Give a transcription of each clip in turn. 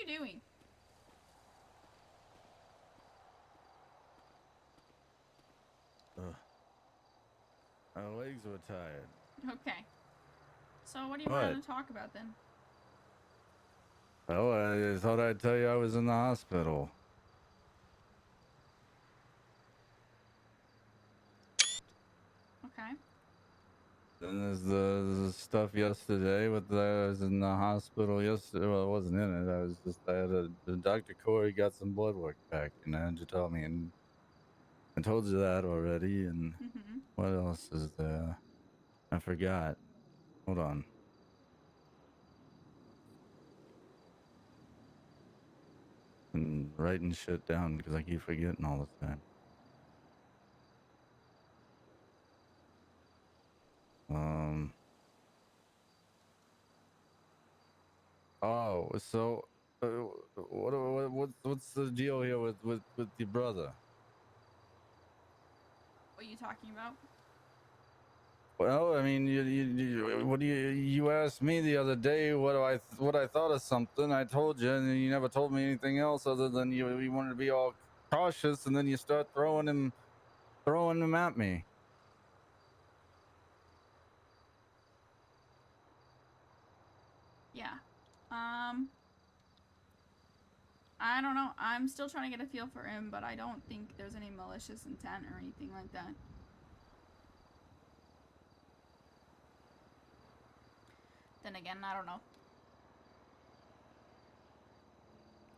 you doing? My legs were tired. Okay. So what do you What? want to talk about then? Oh, I thought I'd tell you I was in the hospital. Okay. And there's the stuff yesterday with I was in the hospital yesterday. Well, I wasn't in it. I had Dr. Corey got some blood work back, and I had to tell me, and I told you that already. And Mm-hmm. what else is there? I forgot. Hold on. And writing shit down because I keep forgetting all the time. Oh, so what's the deal here with your brother? What are you talking about? Well, I mean, what do you asked me the other day what I thought of something. I told you, and you never told me anything else other than you wanted to be all cautious, and then you start throwing them at me. Yeah. I don't know. I'm still trying to get a feel for him, but I don't think there's any malicious intent or anything like that. Then again, I don't know.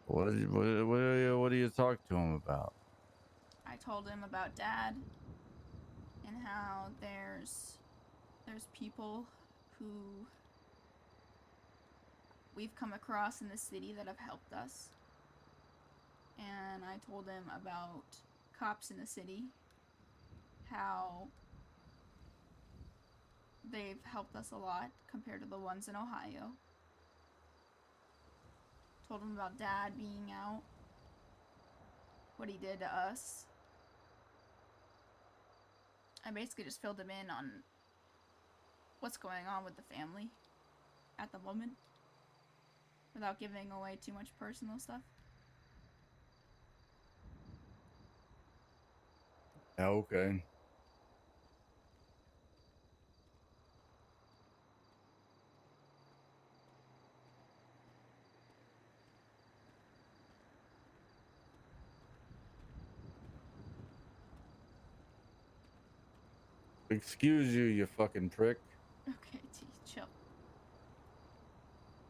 What do you talk to him about? I told him about Dad and how there's people who we've come across in the city that have helped us. And I told him about cops in the city, how they've helped us a lot compared to the ones in Ohio. Told him about Dad being out, what he did to us. I basically just filled him in on what's going on with the family at the moment without giving away too much personal stuff. Yeah, okay. Excuse you, you fucking prick. Okay, T, chill.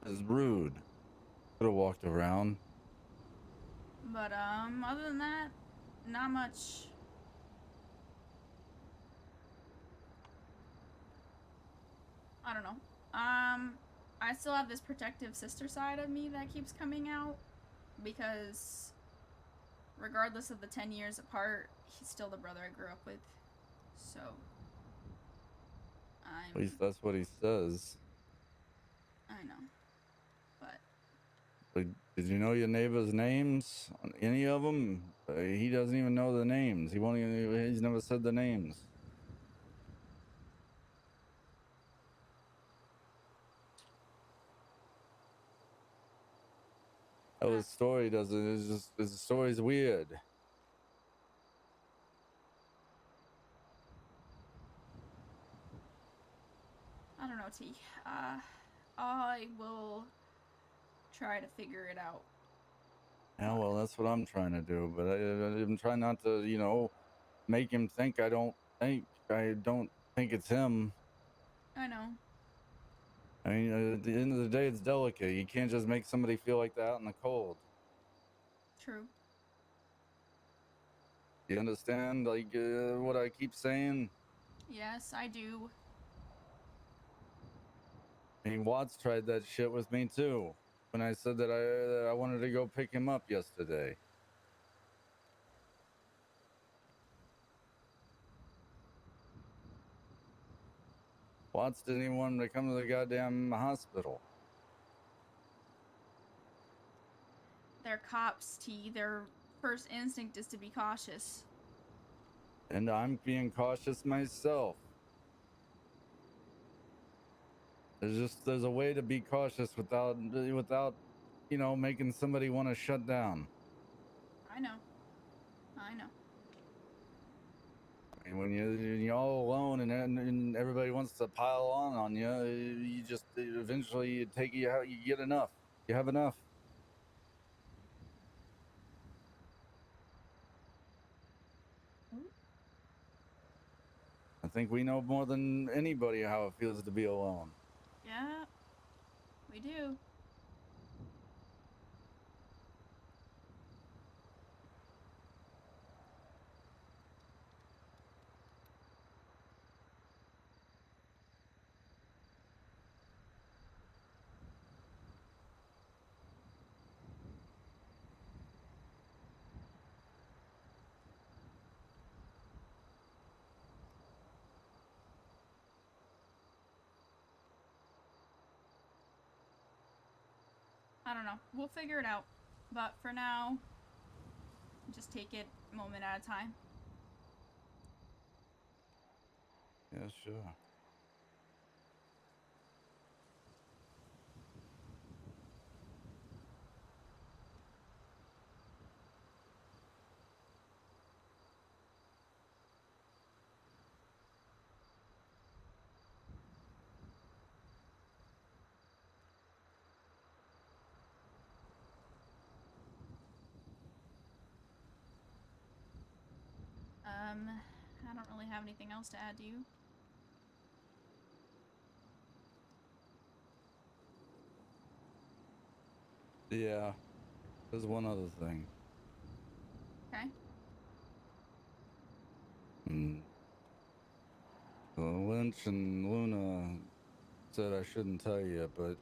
It's rude. Could have walked around. But other than that, not much. I don't know. I still have this protective sister side of me that keeps coming out because regardless of the 10 years apart, he's still the brother I grew up with. So At I'm least that's what he says. I know. But Like, did you know your neighbor's names? Any of them? He doesn't even know the names. He won't even. He's never said the names. How his story doesn't. It's just his story's weird. I don't know, T. I will try to figure it out. Yeah, well, that's what I'm trying to do. But I'm trying not to, make him think I don't think it's him. I know. I mean, at the end of the day, it's delicate. You can't just make somebody feel like that out in the cold. True. You understand, like, what I keep saying? Yes, I do. I mean, Watts tried that shit with me too. When I said that I wanted to go pick him up yesterday. Watts didn't even want him to come to the goddamn hospital. They're cops, T. Their first instinct is to be cautious. And I'm being cautious myself. There's a way to be cautious without, you know, making somebody want to shut down. I know. I know. I mean, when you're all alone and everybody wants to pile on you, you just eventually you get enough. You have enough. Ooh. I think we know more than anybody how it feels to be alone. Yeah, we do. I don't know. We'll figure it out. But for now, just take it a moment at a time. Yeah, sure. I don't really have anything else to add to you. Yeah, there's one other thing. Okay. Lynch and Luna said I shouldn't tell you, but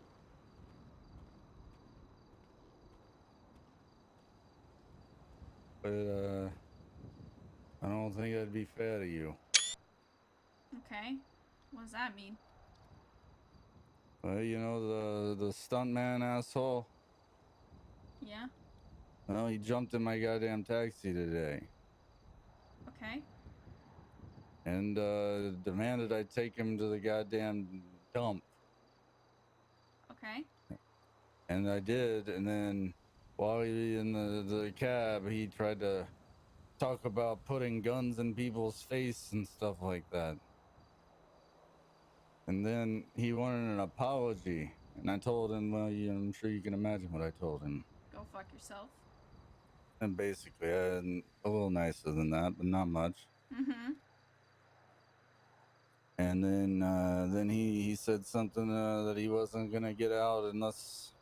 I don't think that'd be fair to you. Okay. What does that mean? You know the stuntman asshole? Yeah. Well, he jumped in my goddamn taxi today Okay. and demanded I take him to the goddamn dump. Okay. And I did, and then while he in the cab, he tried to talk about putting guns in people's face and stuff like that. And then he wanted an apology, and I told him, well, I'm sure you can imagine what I told him. Go fuck yourself. And basically, a little nicer than that, but not much. Mm-hmm. And then he said something that he wasn't gonna get out unless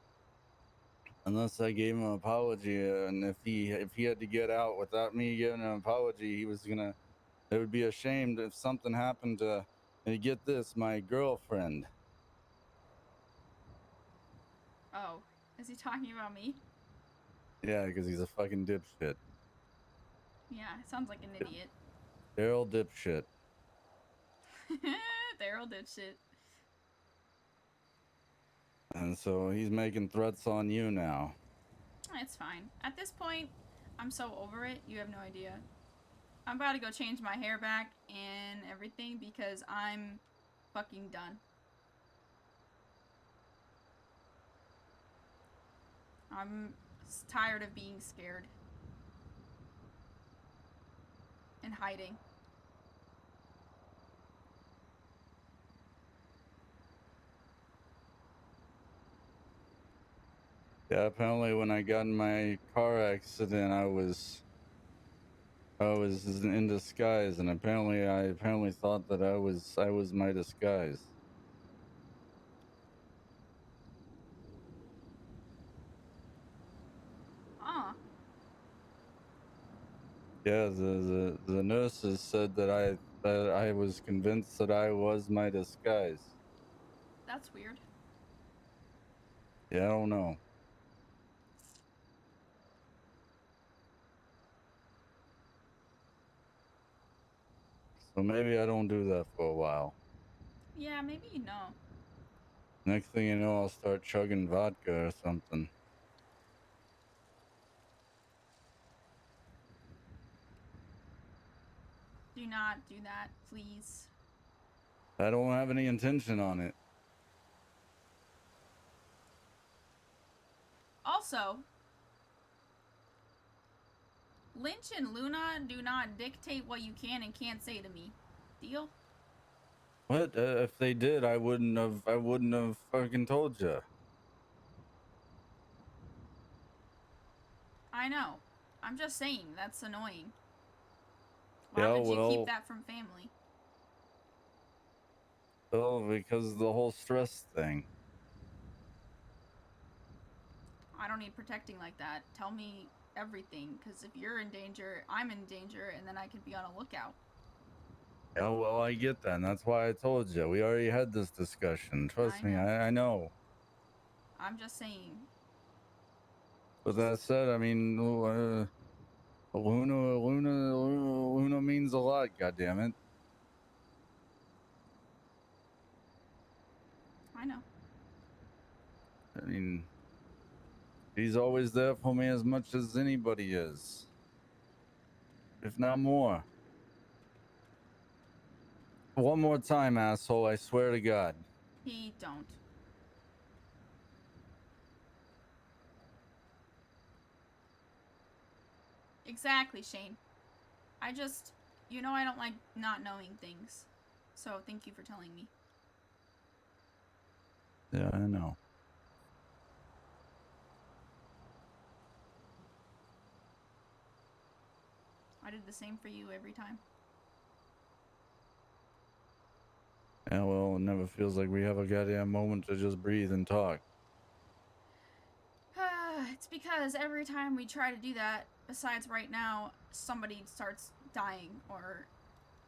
I gave him an apology, and if he had to get out without me giving an apology, he was gonna. It would be ashamed if something happened to. And get this, my girlfriend. Oh. Is he talking about me? Yeah, because he's a fucking dipshit. Yeah, sounds like an idiot. Daryl dipshit. Daryl did shit. And so he's making threats on you now. It's fine. At this point, I'm so over it, you have no idea. I'm about to go change my hair back and everything because I'm fucking done. I'm tired of being scared and hiding. Yeah, apparently when I got in my car accident, I was in disguise, and I apparently thought that I was my disguise. Ah, Yeah, the nurses said that I was convinced that I was my disguise. that's weird. Yeah, I don't know. So maybe I don't do that for a while. Yeah, maybe you know. Next thing you know, I'll start chugging vodka or something. Do not do that, please. I don't have any intention on it. Also, Lynch and Luna do not dictate what you can and can't say to me. Deal? What? If they did, I wouldn't have fucking told you. I know. I'm just saying, that's annoying. Why Yeah, would you keep well, that from family? because the whole stress thing. I don't need protecting like that. Tell me everything, because if you're in danger, I'm in danger, and then I could be on a lookout. Yeah, well, I get that, and that's why I told you. We already had this discussion. Trust me, I know. I'm just saying. With that said, I mean, Luna means a lot. Goddammit. I know. I mean, she's always there for me as much as anybody is, if not more. One more time, asshole. I swear to God. He don't. Exactly, Shane. I just, you know, I don't like not knowing things. So thank you for telling me. Yeah, I know. I did the same for you every time. Yeah, well, it never feels like we have a goddamn moment to just breathe and talk. It's because every time we try to do that, besides right now, somebody starts dying or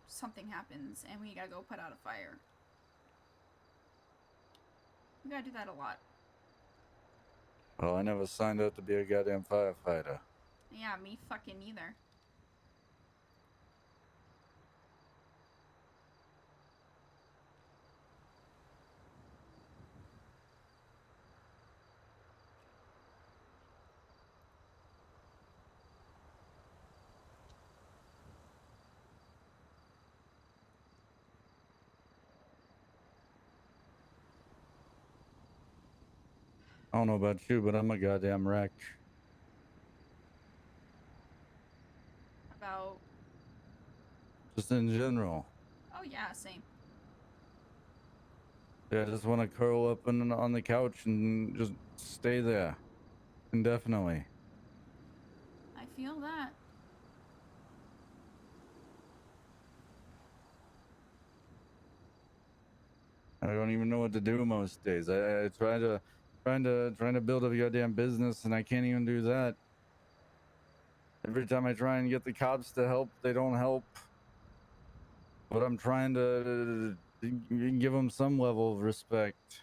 something happens and we gotta go put out a fire. We gotta do that a lot. Well, I never signed up to be a goddamn firefighter. Yeah, me fucking neither. I don't know about you, but I'm a goddamn wreck. About... Just in general. Oh yeah, same. Yeah, I just want to curl up on the couch and just stay there indefinitely. I feel that. I don't even know what to do most days. I trying to build a goddamn business, and I can't even do that. Every time I try and get the cops to help, they don't help. But I'm trying to give them some level of respect.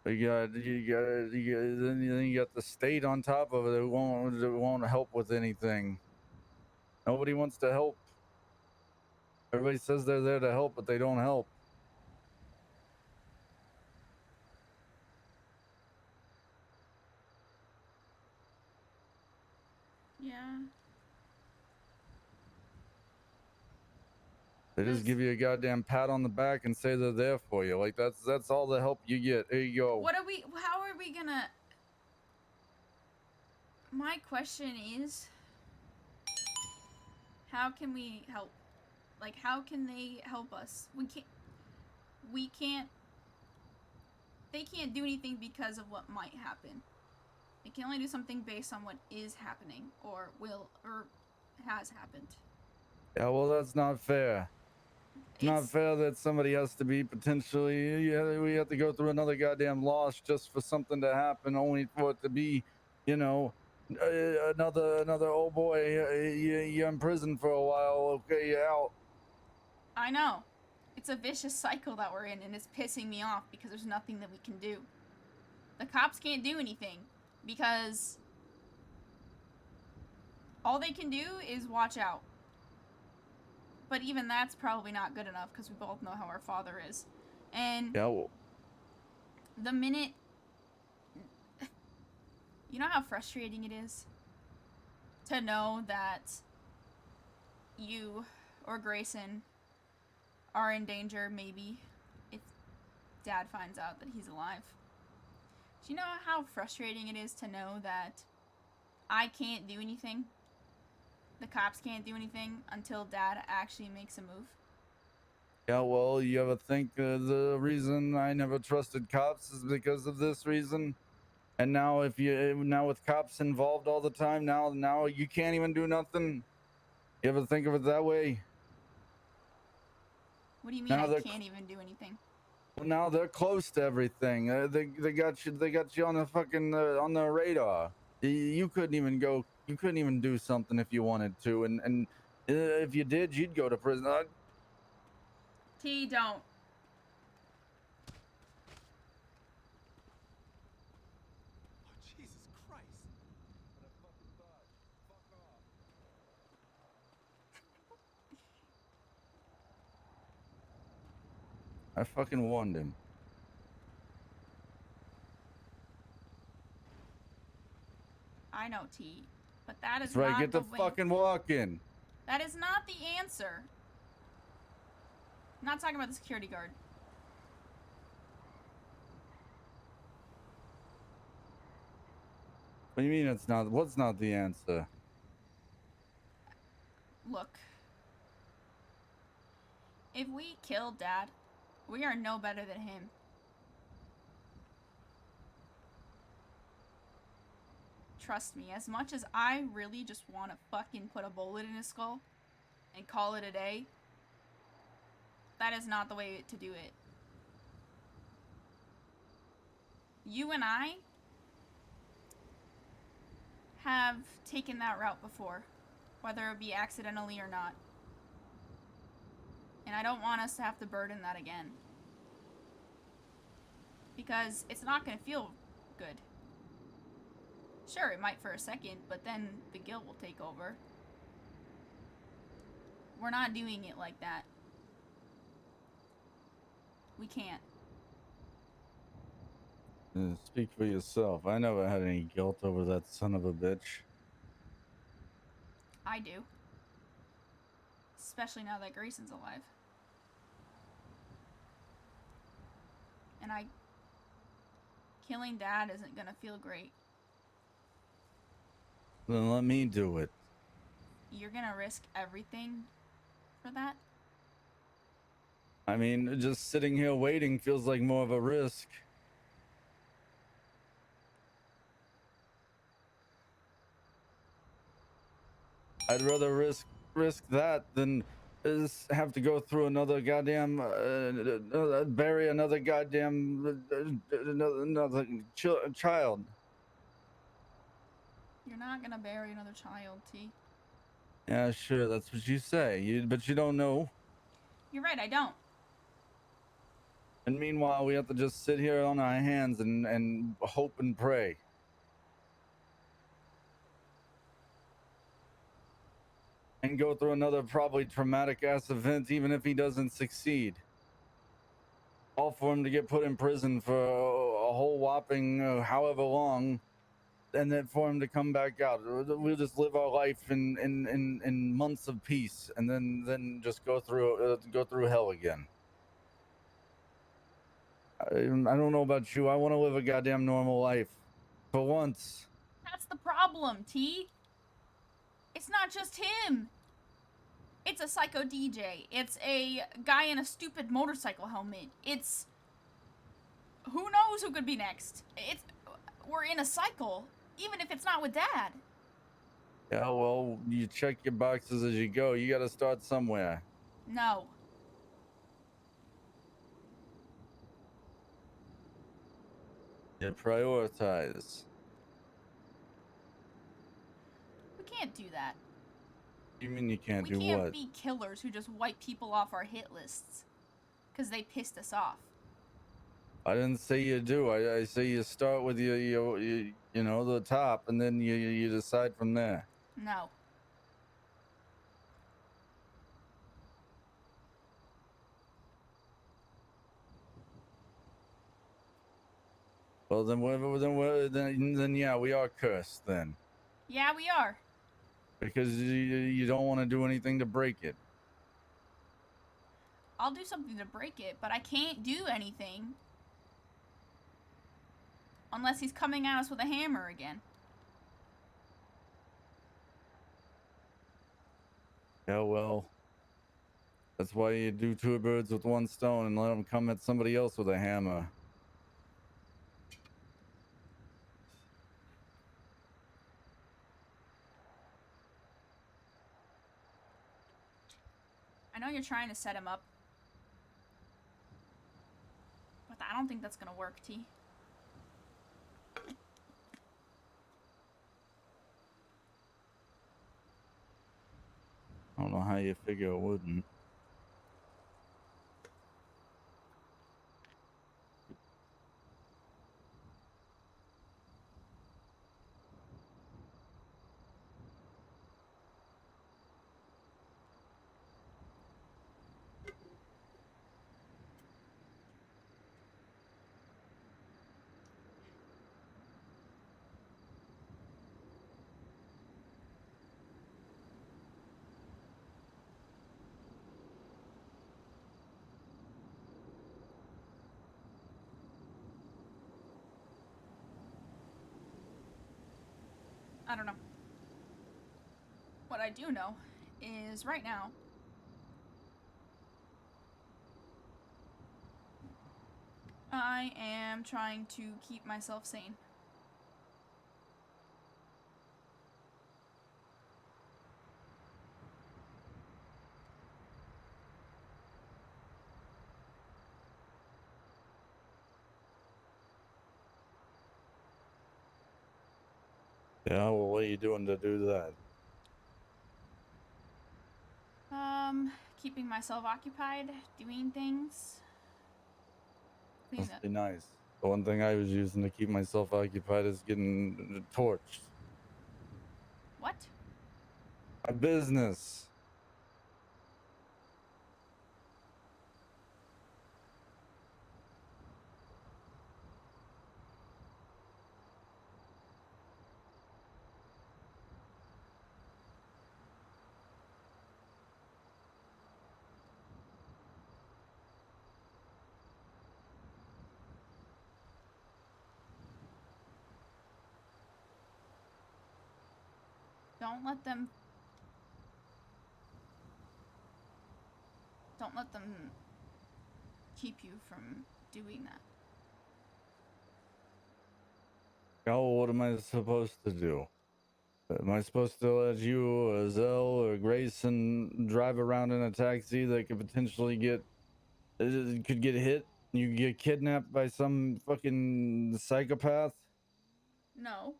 Then you got the state on top of it. It won't help with anything. Nobody wants to help. Everybody says they're there to help, but they don't help. Yeah. They just give you a goddamn pat on the back and say they're there for you. Like that's all the help you get. There you go. How are we gonna... My question is, how can we help? Like, how can they help us? We can't, they can't do anything because of what might happen. They can only do something based on what is happening, or has happened. Yeah, well, that's not fair. It's not fair that somebody has to be potentially, yeah, we have to go through another goddamn loss just for something to happen, only for it to be, you know, another oh boy, you're in prison for a while, okay, you're out. I know. It's a vicious cycle that we're in, and it's pissing me off because there's nothing that we can do. The cops can't do anything because all they can do is watch out. But even that's probably not good enough because we both know how our father is. And Yeah, well, the minute... You know how frustrating it is to know that you or Grayson are in danger, maybe? Dad finds out that he's alive. Do you know how frustrating it is to know that I can't do anything? The cops can't do anything until Dad actually makes a move? Yeah, well, you ever think the reason I never trusted cops is because of this reason? And now now with cops involved all the time, now you can't even do nothing? You ever think of it that way? What do you mean Now I they're can't even do anything? well, now they're close to everything. They got you on the fucking on the radar. You couldn't even go. You couldn't even do something if you wanted to, and if you did, you'd go to prison. T, don't. Oh, Jesus Christ. I fucking warned him. I know, T, but that is That's right. not Get the the way. fucking walk in. That is not the answer. I'm not talking about the security guard. What do you mean it's not? What's not the answer? Look. If we kill Dad, we are no better than him. Trust me, as much as I really just want to fucking put a bullet in his skull and call it a day, that is not the way to do it. You and I have taken that route before, whether it be accidentally or not. And I don't want us to have to burden that again. Because it's not going to feel good. Sure, it might for a second, but then the guilt will take over. We're not doing it like that. We can't. Speak for yourself. I never had any guilt over that son of a bitch. I do. Especially now that Grayson's alive. And killing Dad isn't gonna feel great. Then let me do it. You're gonna risk everything for that? I mean, just sitting here waiting feels like more of a risk. I'd rather risk that than have to go through another goddamn bury another goddamn another child. You're not gonna bury another child, T. Yeah, sure, that's what you say. But you don't know. You're right, I don't. And meanwhile, we have to just sit here on our hands and hope and pray. And go through another probably traumatic ass event, even if he doesn't succeed. All for him to get put in prison for a whole whopping however long, and then for him to come back out. We'll just live our life in months of peace, and then just go through hell again. I don't know about you. I want to live a goddamn normal life, for once. That's the problem, T. It's not just him. It's a psycho DJ. It's a guy in a stupid motorcycle helmet. It's... who knows who could be next? We're in a cycle, even if it's not with Dad. Yeah, well, you check your boxes as you go. You gotta start somewhere. No. You prioritize. We can't do that. You mean you can't We do can't what? be killers who just wipe people off our hit lists. Because they pissed us off. I didn't say you do. I say you start with you know, the top, and then you decide from there. No. Well, then yeah, we are cursed then, Yeah, we are. because you don't want to do anything to break it. I'll do something to break it, but I can't do anything Unless he's coming at us with a hammer again. Yeah, well, that's why you do two birds with one stone and let him come at somebody else with a hammer. I know you're trying to set him up. But I don't think that's gonna work, T. I don't know how you figure it wouldn't. I don't know. What I do know is right now, I am trying to keep myself sane. Yeah, well, what are you doing to do that? Keeping myself occupied, doing things. Clean Must be nice. The one thing I was using to keep myself occupied is getting torched. What? My business. Don't let them keep you from doing that. Oh, what am I supposed to do? Am I supposed to let you or Zell or Grayson drive around in a taxi that could potentially could get hit? You get kidnapped by some fucking psychopath? No.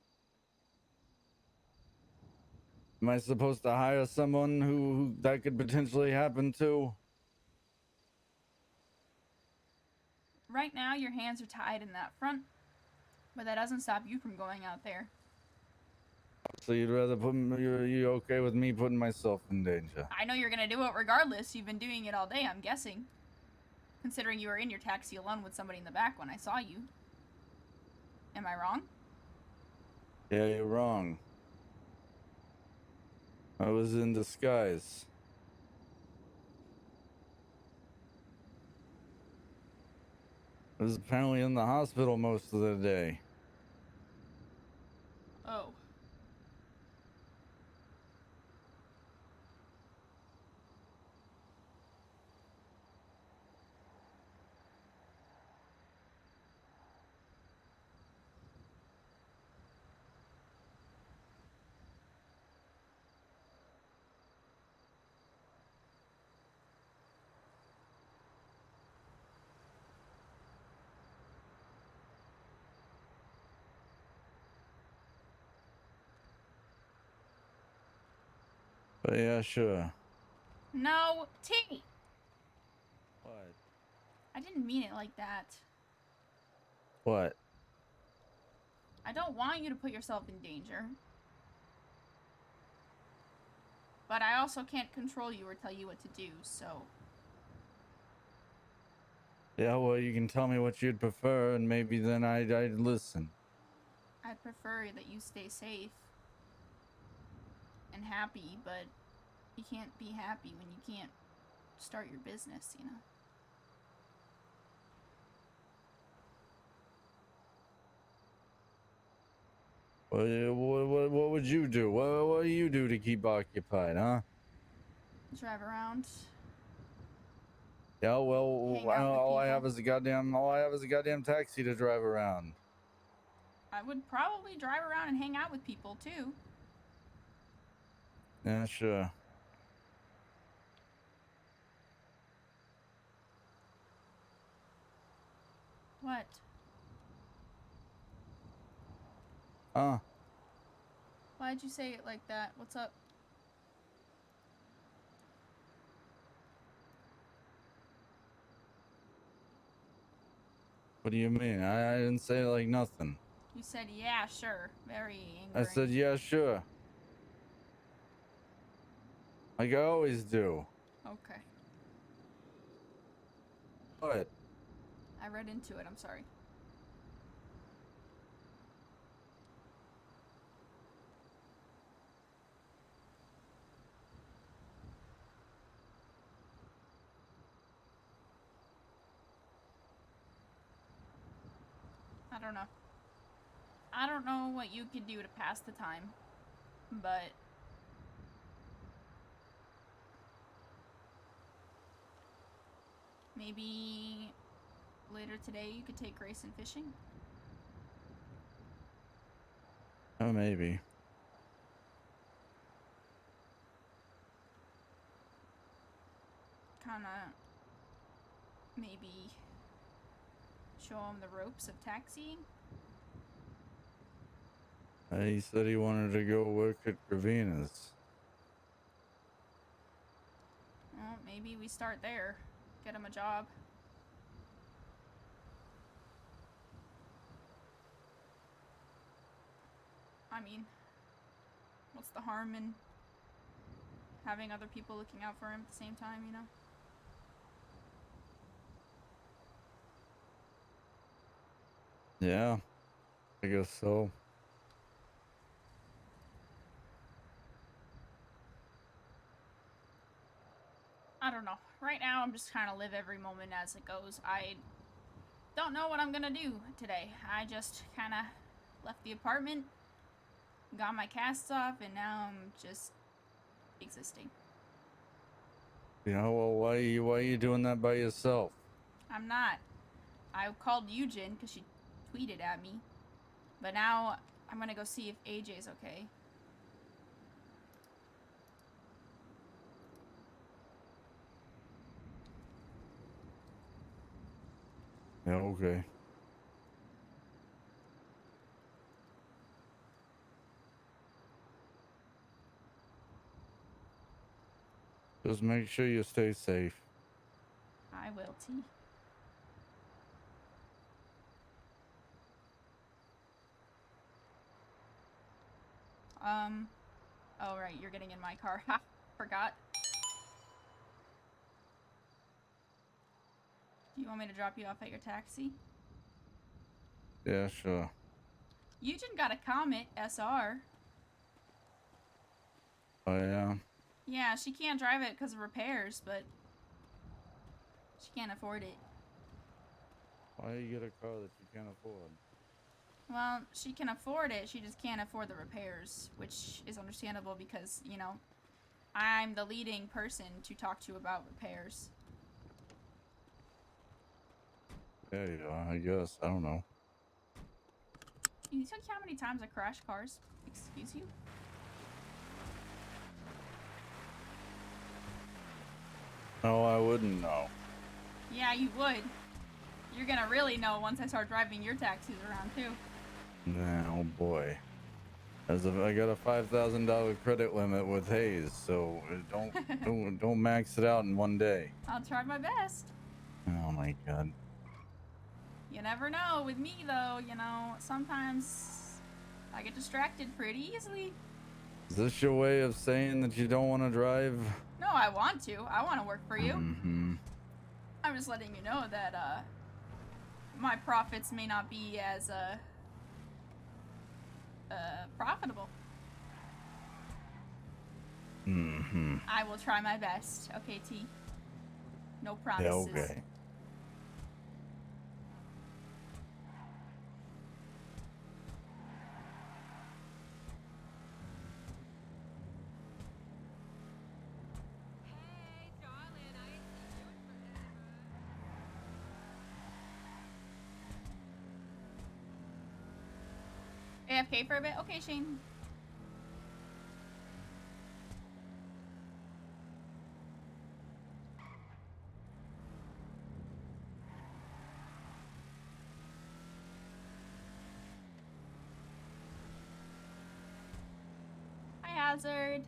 Am I supposed to hire someone who that could potentially happen to? Right now, your hands are tied in that front, but that doesn't stop you from going out there. So you'd rather you okay with me putting myself in danger? I know you're gonna do it regardless. You've been doing it all day, I'm guessing. Considering you were in your taxi alone with somebody in the back when I saw you. Am I wrong? Yeah, you're wrong. I was in disguise. I was apparently in the hospital most of the day. Oh. But yeah, sure. No, T! What? I didn't mean it like that. What? I don't want you to put yourself in danger. But I also can't control you or tell you what to do, so... Yeah, well, you can tell me what you'd prefer, and maybe then I'd listen. I'd prefer that you stay safe and happy, but you can't be happy when you can't start your business, you know? What would you do? What do you do to keep occupied, huh? Drive around. Yeah, well, Hang out with all I people. have is a goddamn taxi to drive around. I would probably drive around and hang out with people too. Yeah, sure. What? Huh? Why'd you say it like that? What's up? What do you mean? I didn't say like nothing. You said, yeah, sure. Very angry. I said, yeah, sure. Like I always do. Okay. What? I read into it. I'm sorry. I don't know. I don't know what you could do to pass the time, but maybe later today you could take Grayson fishing. Oh, maybe. Kinda maybe show him the ropes of taxiing. He said he wanted to go work at Gravina's. Well, maybe we start there. Get him a job. I mean, what's the harm in having other people looking out for him at the same time, you know? Yeah, I guess so. I don't know. Right now, I'm just trying to live every moment as it goes. I don't know what I'm gonna do today. I just kind of left the apartment, got my casts off, and now I'm just existing. You know, well, why are you doing that by yourself? I'm not. I called Eugen because she tweeted at me. But now I'm gonna go see if AJ's okay. Yeah, okay. Just make sure you stay safe. I will, T. Oh right, you're getting in my car. Ha! Forgot. Do you want me to drop you off at your taxi? Yeah, sure. Eugen got a Comet SR. Oh, yeah. Yeah, she can't drive it because of repairs, but she can't afford it. Why you get a car that you can't afford? Well, she can afford it, she just can't afford the repairs, which is understandable because, you know, I'm the leading person to talk to about repairs. Yeah, yeah, I guess. I don't know. Can you tell me how many times I crash cars? Excuse you? No, I wouldn't know. Yeah, you would. You're gonna really know once I start driving your taxis around, too. Nah, oh boy. I got a $5,000 credit limit with Hayes, so don't max it out in one day. I'll try my best. Oh my god. You never know. With me, though, you know, sometimes I get distracted pretty easily. Is this your way of saying that you don't want to drive? No, I want to. I want to work for you. Mm-hmm. I'm just letting you know that, my profits may not be as, profitable. Mm-hmm. I will try my best. Okay, T? No Yeah, promises. okay. AFK for a bit? Okay, Shane. Hi, Hazard.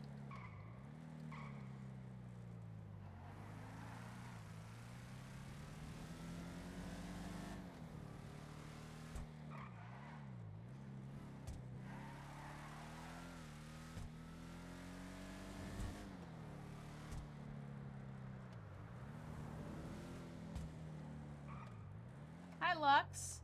Hi, Lux.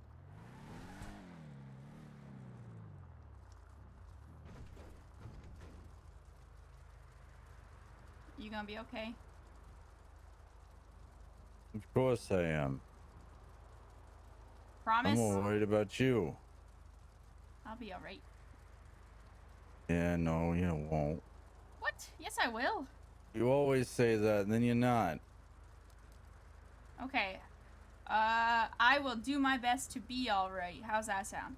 You gonna be okay? Of course I am. I'm Promise? more worried about you. I'll be alright. Yeah, no, you won't. What? Yes, I will. You always say that, and then you're not. Okay. I will do my best to be alright. How's that sound?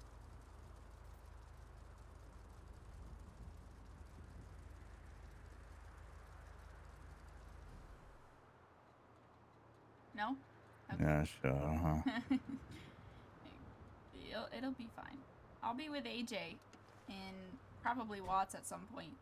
No? Okay. Yeah, sure, huh? It'll be fine. I'll be with AJ and probably Watts at some point.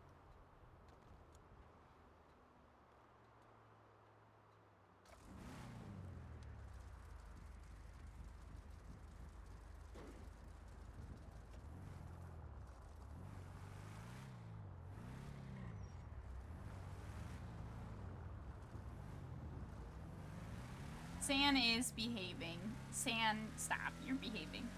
San is behaving. San, stop. You're behaving.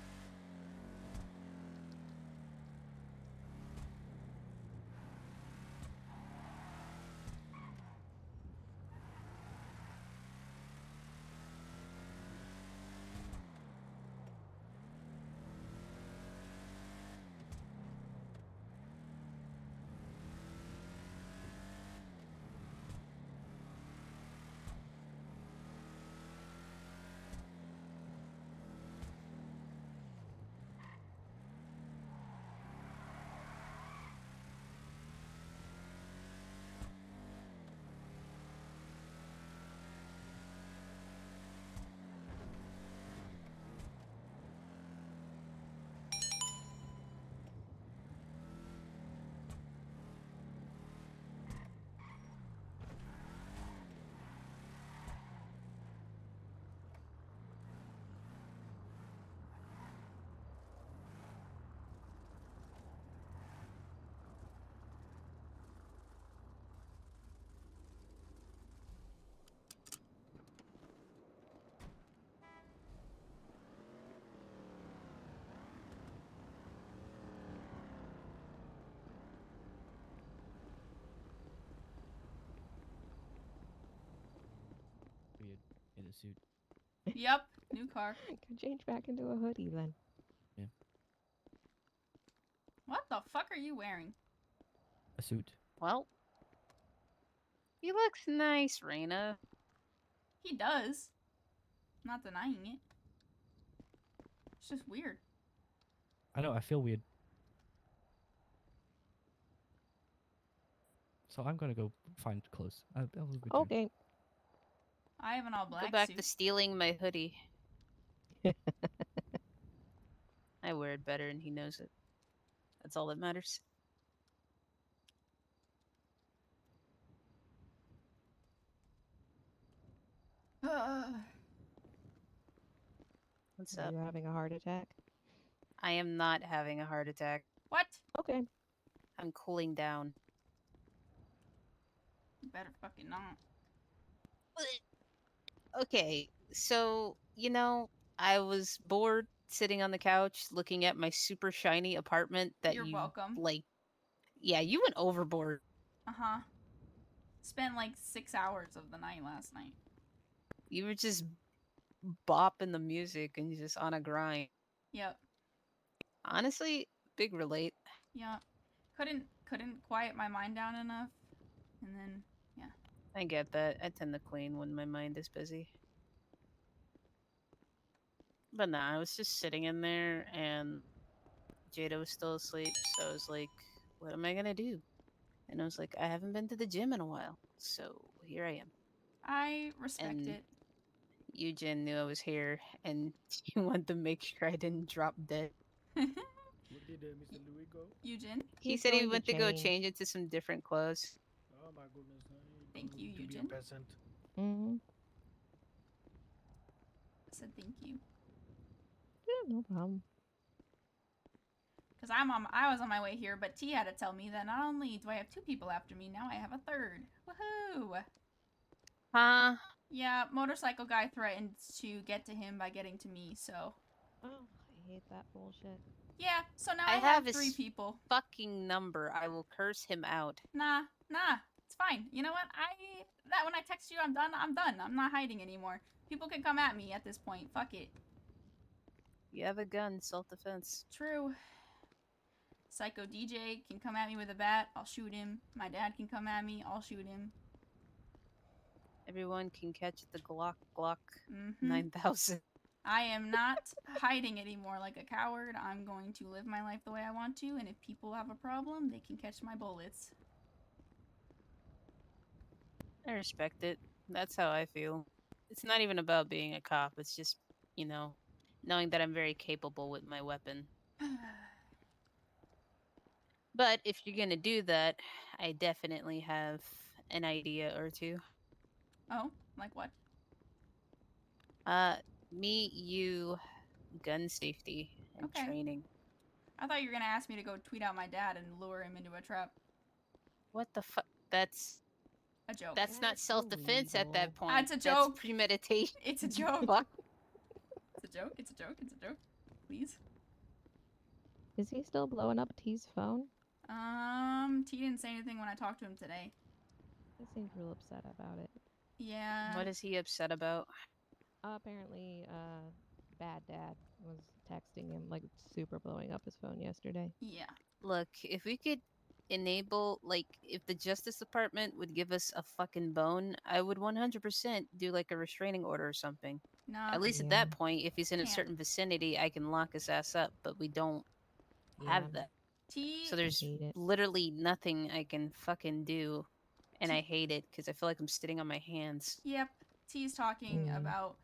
Weird in a suit. Yep. New car. Could change back into a hoodie then. Yeah. What the fuck are you wearing? A suit. Well, he looks nice, Reyna. He does. I'm not denying it. It's just weird. I know, I feel weird. So I'm gonna go find clothes. I'll leave with you. Okay. I have an all black Go back suit. to stealing my hoodie. I wear it better and he knows it. That's all that matters. What's Are up? you having a heart attack? I am not having a heart attack. What? Okay. I'm cooling down. You better fucking not. Okay, so, I was bored sitting on the couch looking at my super shiny apartment that You're you, welcome. yeah, you went overboard. Uh-huh. Spent like 6 hours of the night last night. You were just bopping the music and just on a grind. Yep. Honestly, big relate. Yep. Couldn't quiet my mind down enough. And then, yeah. I get that. I tend to clean when my mind is busy. But nah, I was just sitting in there and Jada was still asleep, so I was like, what am I gonna do? And I was like, I haven't been to the gym in a while, so here I am. I respect And it. Eugen knew I was here, and he wanted to make sure I didn't drop dead. Where did Mr. Louis go? Eugen, He He's said he going went to go change. change into some different clothes. Oh my goodness. Thank you, To be a Eugen. peasant. Mm-hmm. I said thank you. Yeah, no problem. Because I was on my way here, but T had to tell me that not only do I have 2 people after me, now I have a 3rd. Woohoo! Huh? Yeah, motorcycle guy threatened to get to him by getting to me, so. Oh, I hate that bullshit. Yeah, so now I I have have 3 his people. fucking number. I will curse him out. Nah, it's fine. You know what? When I text you I'm done, I'm done. I'm not hiding anymore. People can come at me at this point. Fuck it. You have a gun, self-defense. True. Psycho DJ can come at me with a bat, I'll shoot him. My dad can come at me, I'll shoot him. Everyone can catch the Glock Mhm. 9000. I am not hiding anymore like a coward. I'm going to live my life the way I want to, and if people have a problem, they can catch my bullets. I respect it. That's how I feel. It's not even about being a cop. It's just, knowing that I'm very capable with my weapon. But if you're gonna do that, I definitely have an idea or two. Oh, like what? Me, you, gun safety and Okay. training. I thought you were gonna ask me to go tweet out my dad and lure him into a trap. What the fuck? That's A joke. not That's self-defense at that illegal. point. That's a That's joke. premeditation. It's a joke. Fuck. It's a joke. It's a joke. It's a joke. Please. Is he still blowing up T's phone? T didn't say anything when I talked to him today. He seems real upset about it. Yeah. What is he upset about? Apparently, bad dad was texting him, like, super blowing up his phone yesterday. Yeah. Look, if we could enable, like, if the Justice Department would give us a fucking bone, I would 100% do, like, a restraining order or something. Nah. At least at Yeah. that point, if he's in a Can't. certain vicinity, I can lock his ass up, but we don't have that. T. So there's hate it. literally nothing I can fucking do, and I hate it because I feel like I'm sitting on my hands. Yep. T's talking Mm. about,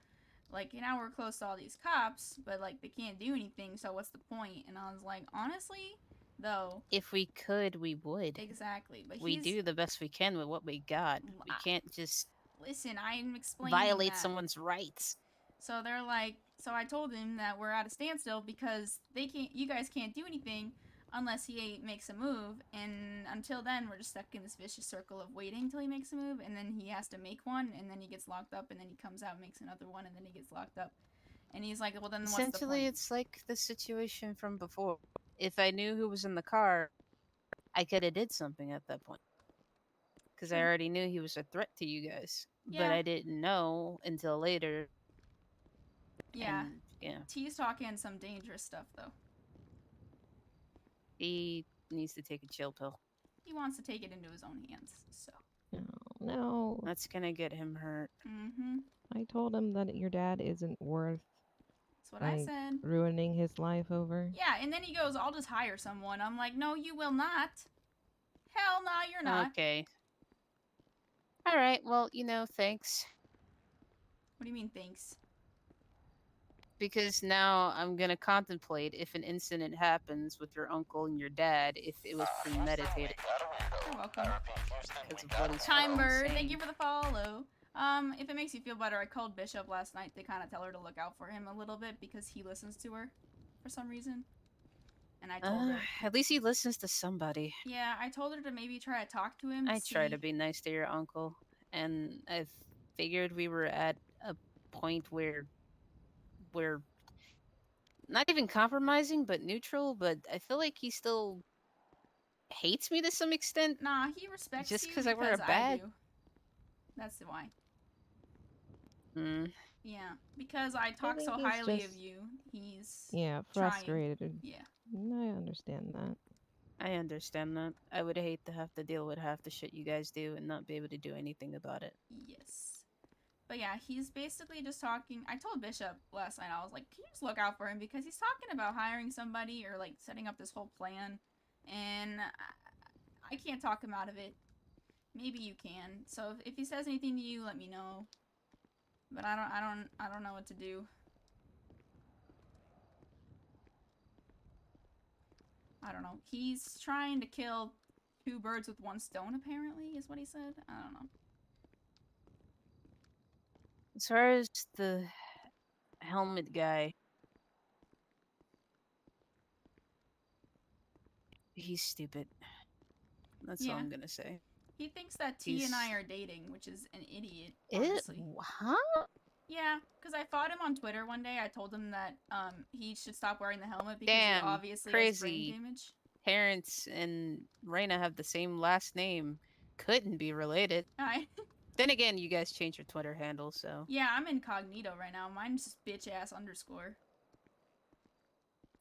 like, now we're close to all these cops, but, like, they can't do anything, so what's the point? And I was like, honestly, though. If we could, we would. Exactly. But We he's, do the best we can with what we got. We can't just Listen, I'm explaining violate that. someone's rights. So they're like, so I told him that we're at a standstill because you guys can't do anything unless he makes a move, and until then we're just stuck in this vicious circle of waiting till he makes a move, and then he has to make one, and then he gets locked up, and then he comes out and makes another one, and then he gets locked up. And he's like, well, then what's the Essentially, point? it's like the situation from before. If I knew who was in the car, I could have did something at that point. Because I True. already knew he was a threat to you guys. But Yeah. I didn't know until later. Yeah. And, yeah. T's talking some dangerous stuff, though. He needs to take a chill pill. He wants to take it into his own hands, so. No. That's gonna get him hurt. Mm-hmm. I told him that your dad isn't worth That's what I Like- said. ruining his life over. Yeah, and then he goes, I'll just hire someone. I'm like, no, you will not. Hell no, you're not. Okay. Alright, well, thanks. What do you mean, thanks? Because now I'm gonna contemplate if an incident happens with your uncle and your dad, if it was premeditated. You're welcome. Because of what he's Time fucking Bird, thank saying. you for the follow. If it makes you feel better, I called Bishop last night to kind of tell her to look out for him a little bit because he listens to her for some reason. And I told her. At least he listens to somebody. Yeah, I told her to maybe try to talk to him. I try to see- be nice to your uncle, and I figured we were at a point where we're not even compromising, but neutral. But I feel like he still hates me to some extent. Nah, he respects Just you 'cause I wear a because badge? do. That's why. Hmm. Yeah, because I talk think so he's highly of just- you. He's Yeah, Trying. frustrated. yeah. I understand that. I understand that. I would hate to have to deal with half the shit you guys do and not be able to do anything about it. Yes. But yeah, he's basically just talking. I told Bishop last night, I was like, can you just look out for him? Because he's talking about hiring somebody or like setting up this whole plan. And I can't talk him out of it. Maybe you can. So if he says anything to you, let me know. But I don't know what to do. I don't know. He's trying to kill 2 birds with 1 stone, apparently, is what he said. I don't know. As far as the helmet guy, he's stupid. That's all Yeah. I'm gonna say. He thinks that T and I He's- are dating, which is an idiot, It? honestly. Huh? Yeah, because I fought him on Twitter one day. I told him that he should stop wearing the helmet because Damn, he obviously has brain crazy. damage. Parents and Reyna have the same last name. Couldn't be related. I Then again, you guys changed your Twitter handle, so. Yeah, I'm incognito right now. Mine's just bitch ass underscore.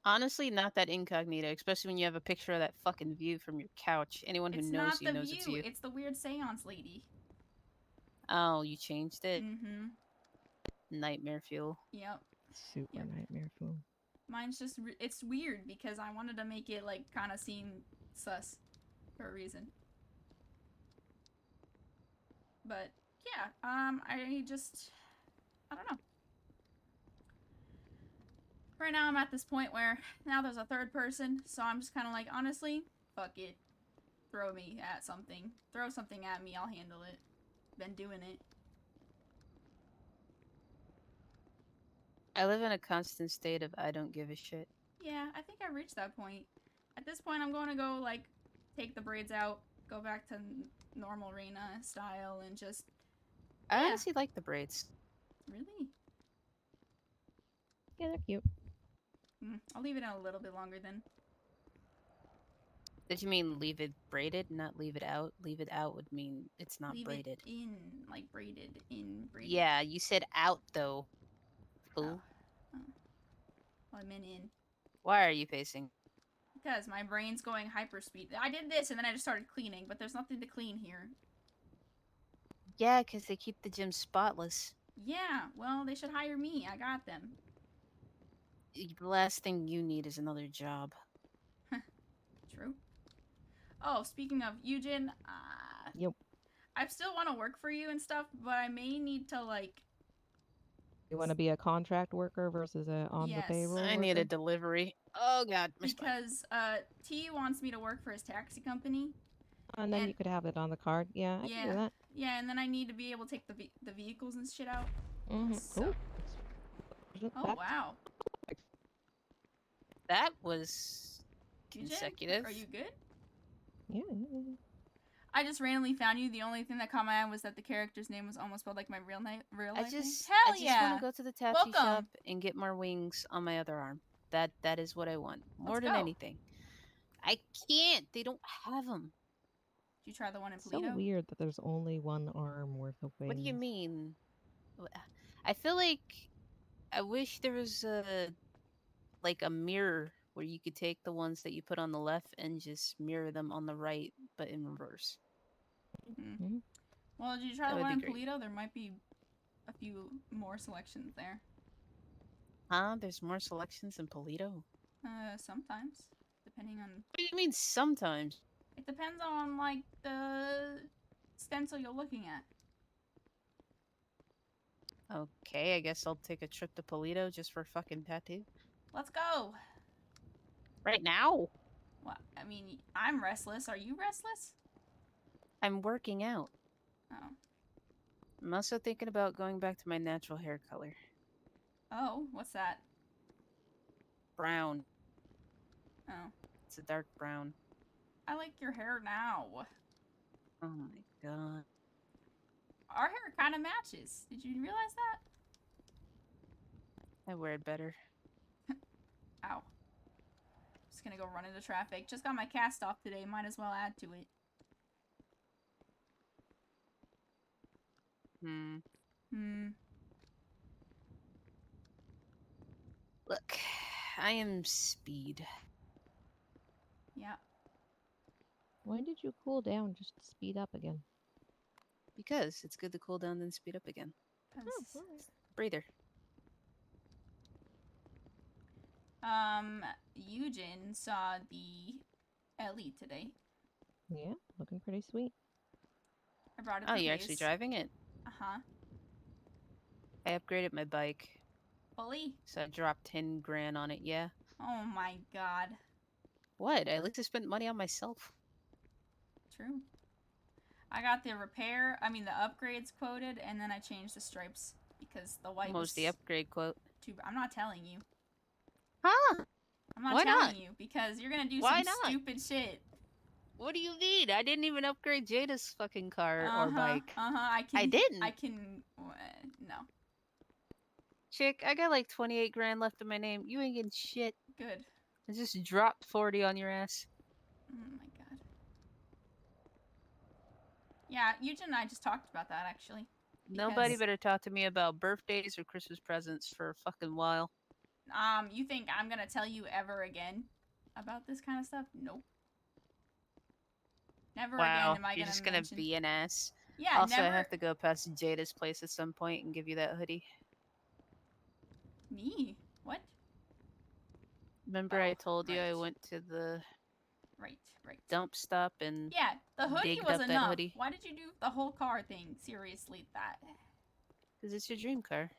Honestly, not that incognito, especially when you have a picture of that fucking view from your couch. Anyone who It's knows not you the knows view. it's you. It's the weird seance lady. Oh, you changed it? Mm-hmm. Nightmare fuel. Yep. Super Yep. nightmare fool. Mine's just it's weird because I wanted to make it like kind of seem sus for a reason. But yeah, I don't know. Right now I'm at this point where now there's a third person, so I'm just kind of like, honestly, fuck it. Throw me at something. Throw something at me, I'll handle it. Been doing it. I live in a constant state of I don't give a shit. Yeah, I think I reached that point. At this point, I'm going to go, like, take the braids out, go back to normal Reyna style, and just... I Yeah. honestly like the braids. Really? Yeah, they're cute. I'll leave it in a little bit longer then. Did you mean leave it braided, not leave it out? Leave it out would mean it's not Leave braided. it in, like, braided. Yeah, you said out though. Fool. Oh. Well, I meant in. Why are you pacing? Because my brain's going hyperspeed. I did this, and then I just started cleaning, but there's nothing to clean here. Yeah, because they keep the gym spotless. Yeah, well, they should hire me. I got them. The last thing you need is another job. True. Oh, speaking of Eugen, Yep. I still want to work for you and stuff, but I may need to, like... You want to be a contract worker versus a on Yes. the payroll I need a worker? delivery. Oh god, my spine. Because T wants me to work for his taxi company. And then and- you could have it on the card. Yeah, I can do that. Yeah, and then I need to be able to take the vehicles and shit out. Mm-hmm. So- Oh, wow. That was Eugen, consecutive. are you good? Yeah, yeah, yeah. I just randomly found you. The only thing that caught my eye was that the character's name was almost spelled like my real life I name. just Hell want yeah! to go to the tattoo Welcome. shop and get more wings on my other arm. That is what I want. More Let's than go. anything. I can't. They don't have them. Did you try the one in So Polito? weird that there's only one arm worth of wings. What do you mean? I feel like I wish there was a mirror where you could take the ones that you put on the left and just mirror them on the right, but in reverse. Mhm. Well, did you try That the would one be in great. Polito? There might be a few more selections there. Huh? There's more selections in Polito? Sometimes. Depending on... What do you mean sometimes? It depends on, like, the stencil you're looking at. Okay, I guess I'll take a trip to Polito just for a fucking tattoo. Let's go! Right now? Well, I mean, I'm restless. Are you restless? I'm working out. Oh. I'm also thinking about going back to my natural hair color. Oh, what's that? Brown. Oh. It's a dark brown. I like your hair now. Oh my god. Our hair kind of matches. Did you realize that? I wear it better. Ow. Just gonna go run into traffic. Just got my cast off today. Might as well add to it. Look, I am speed. Yeah. Why did you cool down just to speed up again? Because it's good to cool down then speed up again. Oh, 'Cause, alright. Breather. Eugen saw the Ellie today. Yeah, looking pretty sweet. I brought it Oh, to you're actually Hayes. driving it? Uh-huh. I upgraded my bike, Fully? so I dropped 10 grand on it, yeah. Oh my god. What? At least I spent money on myself. True. I got the upgrades quoted, and then I changed the stripes because the white What was the upgrade quote? too. I'm not telling you. Huh? I'm not Why telling not? you because you're gonna do Why some not? stupid shit. What do you mean? I didn't even upgrade Jada's fucking car or bike. I I didn't. No. Chick, I got like 28 grand left in my name. You ain't getting shit. Good. I just dropped 40 on your ass. Oh my god. Yeah, Eugen and I just talked about that actually. Nobody Because- better talk to me about birthdays or Christmas presents for a fucking while. You think I'm gonna tell you ever again about this kind of stuff? Nope. Never again am I you're gonna just gonna mention. be an ass. Yeah, Also, never. I have to go past Jada's place at some point and give you that hoodie. Me? What? Remember I Oh, told you I right. went to the Right. dump stop and Yeah, the hoodie digged was up that enough. hoodie. Why did you do the whole car thing? Seriously, because it's your dream car.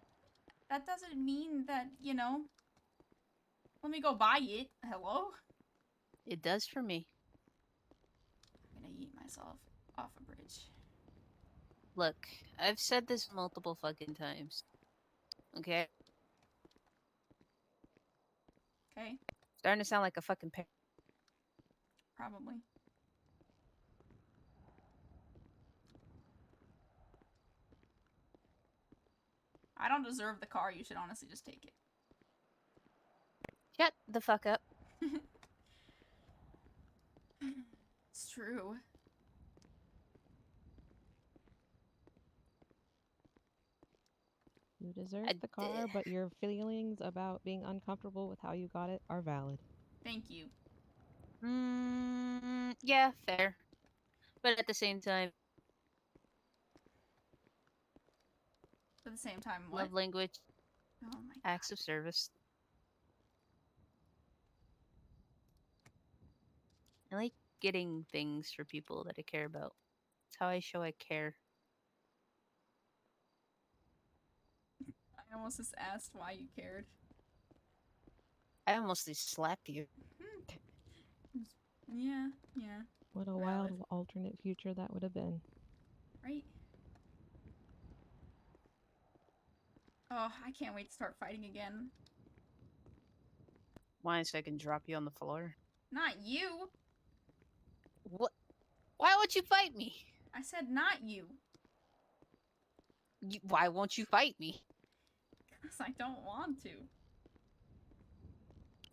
that doesn't mean that, let me go buy it. Hello? It does for me. I'm gonna eat myself off a bridge. Look, I've said this multiple fucking times. Okay? Okay? Starting to sound like a fucking Probably. I don't deserve the car. You should honestly just take it. Shut the fuck up. It's true. You deserve I the car, but your feelings about being uncomfortable with how you got it are valid. Thank you. Yeah, fair. But at the same time, At the same time, what? love language, Oh my god. acts of service. I like getting things for people that I care about. It's how I show I care. I almost just asked why you cared. I almost just slapped you. Yeah. What a Valid. wild alternate future that would have been. Right? Oh, I can't wait to start fighting again. Why? So I can drop you on the floor? Not you! What? Why won't you fight me? I said not you. Why won't you fight me? Because I don't want to.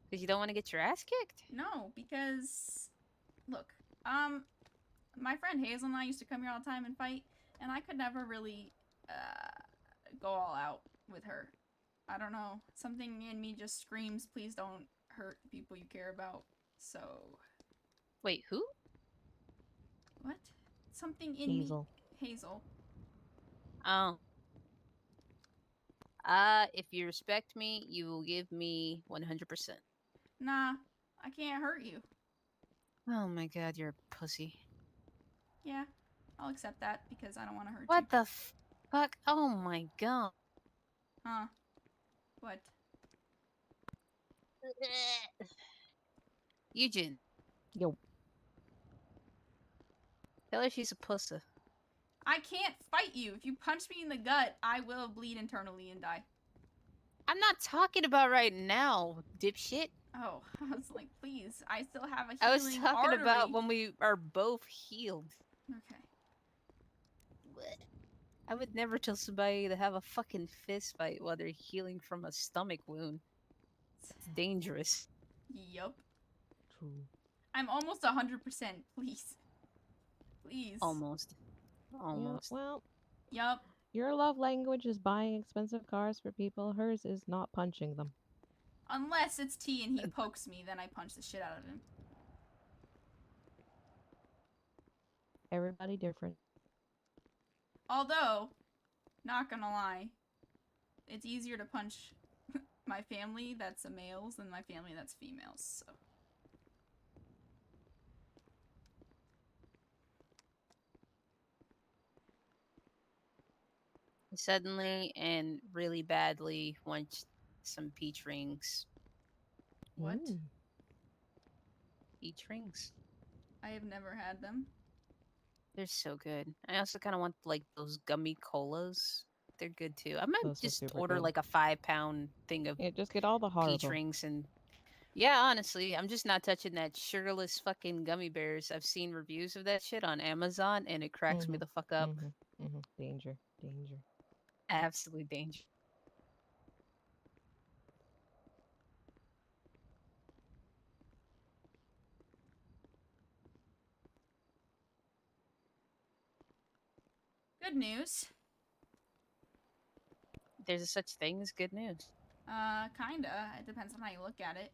Because you don't want to get your ass kicked? No, because... Look, my friend Hazel and I used to come here all the time and fight, and I could never really, go all out with her. I don't know. Something in me just screams, please don't hurt the people you care about. So... Wait, who? What? Something in Hazel. me... Hazel. Oh. If you respect me, you will give me 100%. Nah, I can't hurt you. Oh my god, you're a pussy. Yeah, I'll accept that because I don't want to hurt What you. the fuck? Oh my god. Huh? What? Eugen, Yo. tell her she's a pussy. I can't fight you. If you punch me in the gut, I will bleed internally and die. I'm not talking about right now, dipshit. Oh, I was like, please. I still have a healing I was talking artery. about when we are both healed. Okay. I would never tell somebody to have a fucking fist fight while they're healing from a stomach wound. It's dangerous. Yup. True. I'm almost 100%. Please. Please. Almost. Almost. Yeah, well, Yup. your love language is buying expensive cars for people. Hers is not punching them. Unless it's T and he pokes me, then I punch the shit out of him. Everybody different. Although, Not gonna lie. It's easier to punch my family that's a males than my family that's females, so. Suddenly and really badly want some peach rings. What? Ooh. Peach rings. I have never had them. They're so good. I also kind of want like those gummy colas. They're good too. I might Those are just super order good. like a 5-pound thing of Yeah, just get all the peach horrible. rings and yeah, honestly, I'm just not touching that sugarless fucking gummy bears. I've seen reviews of that shit on Amazon and it cracks me the fuck up. Danger, danger. Absolutely dangerous. Good news. There's a such thing as good news. Kinda. It depends on how you look at it.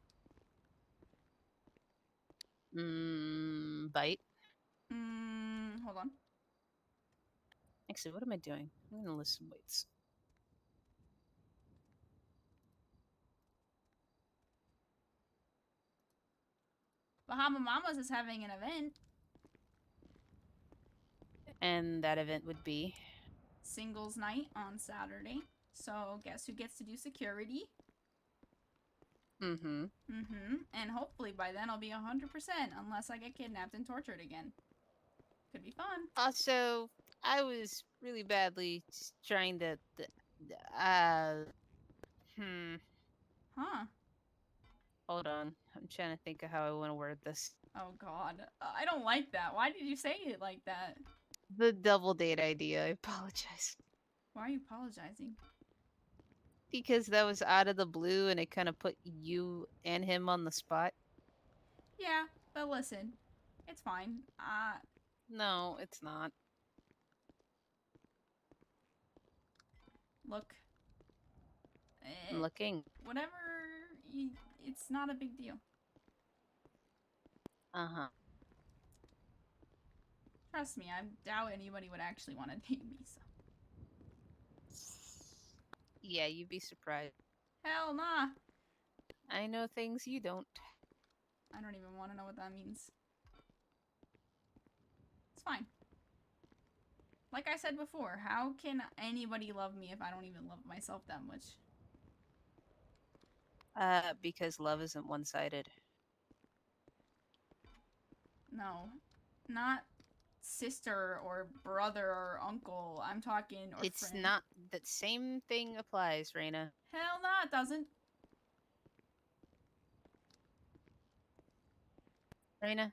Bite. Hold on. Actually, what am I doing? I'm gonna list some weights. Bahama Mamas is having an event. And that event would be Singles night on Saturday. So guess who gets to do security? And hopefully by then I'll be 100% unless I get kidnapped and tortured again. Could be fun. Also, I was really badly trying to. Huh. Hold on. I'm trying to think of how I want to word this. Oh god. I don't like that. Why did you say it like that? The double date idea. I apologize. Why are you apologizing? Because that was out of the blue and it kind of put you and him on the spot. Yeah, but listen. It's fine. No, it's not. Look. I'm looking. Whatever. It's not a big deal. Uh-huh. Trust me, I doubt anybody would actually want to date me, so. Yeah, you'd be surprised. Hell nah. I know things you don't. I don't even want to know what that means. It's fine. Like I said before, how can anybody love me if I don't even love myself that much? Because love isn't one-sided. No. Not sister or brother or uncle. I'm talking or It's friend. not. That same thing applies, Reyna. Hell nah, it doesn't. Reyna,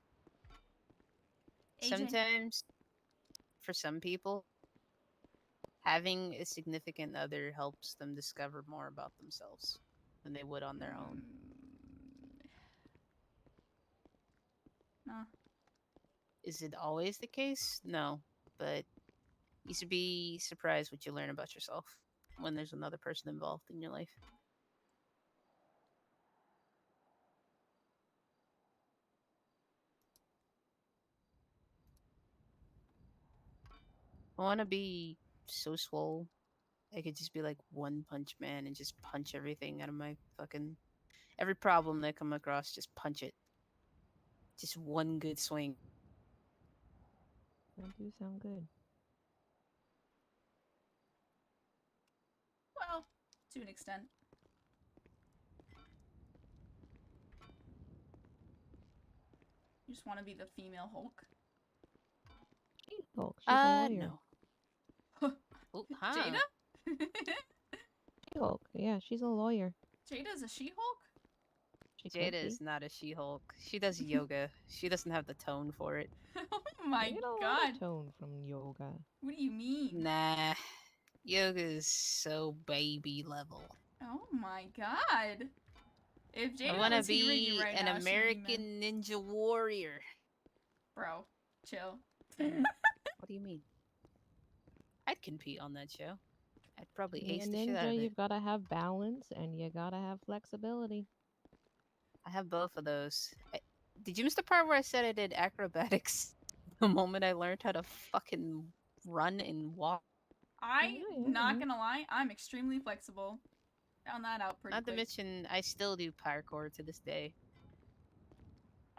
AJ. sometimes, for some people, having a significant other helps them discover more about themselves than they would on their own. No. Is it always the case? No, but you should be surprised what you learn about yourself when there's another person involved in your life. I want to be so swole. I could just be like One Punch Man and just punch everything out of my fucking every problem that I come across. Just punch it. Just one good swing. That do sound good. Well, to an extent. You just want to be the female Hulk? She's Hulk. She's a lawyer. No. Oh, huh. Jada? She-Hulk. Yeah, she's a lawyer. Jada's a She-Hulk? She could Jada be. is not a She-Hulk. She does yoga. She doesn't have the tone for it. Oh my You get a lot god. of tone from yoga. What do you mean? Nah. Yoga is so baby level. Oh my god. If Jada I want to was hearing be you right an now, she'd be American mad. Ninja Warrior. Bro, chill. What do you mean? I'd compete on that show. I'd probably To be a ace the shit out of ninja, it. you've got to have balance and you got to have flexibility. I have both of those. Did you miss the part where I said I did acrobatics the moment I learned how to fucking run and walk? Not gonna lie, I'm extremely flexible. Found that out pretty Not to quick. mention, I still do parkour to this day,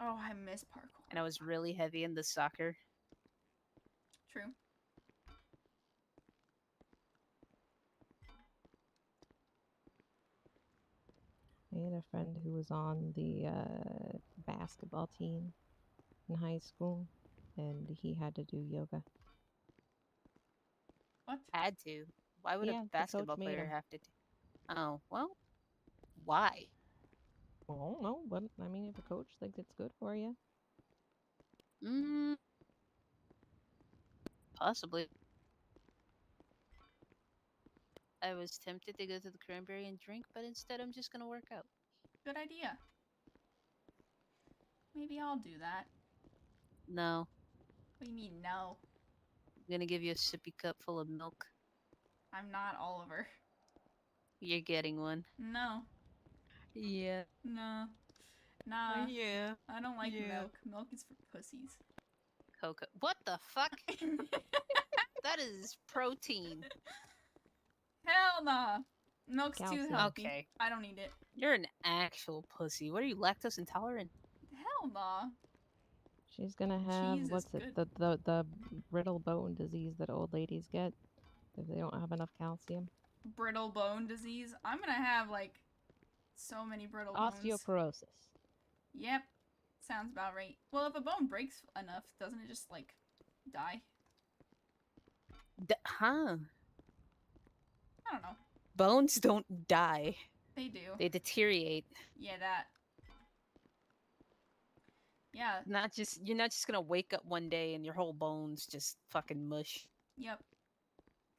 Oh, I miss parkour. and I was really heavy into soccer. True. I had a friend who was on the basketball team in high school, and he had to do yoga. What? Had to. Why would Yeah, a the coach basketball made player him. have to? Oh well, why? Well, I don't know, but I mean, if a coach thinks it's good for you. Mm, possibly. I was tempted to go to the cranberry and drink, but instead I'm just gonna work out. Good idea. Maybe I'll do that. No, What do you mean, no? I'm gonna give you a sippy cup full of milk. I'm not Oliver. You're getting one. No. Yeah. No. Nah. Yeah. I don't like Yeah. milk. Milk is for pussies. Cocoa. What the fuck? That is protein. Hell nah. Milk's too Calcium. healthy. Okay. I don't need it. You're an actual pussy. What are you, lactose intolerant? Hell nah. She's gonna have Cheese is what's it good. the brittle bone disease that old ladies get if they don't have enough calcium. Brittle bone disease. I'm gonna have like so many brittle bones. Osteoporosis. Yep. Sounds about right. Well, if a bone breaks enough, doesn't it just like die? Huh? I don't know. Bones don't die. They do. They deteriorate. Yeah, that. Yeah. You're not just gonna wake up one day and your whole bones just fucking mush. Yep.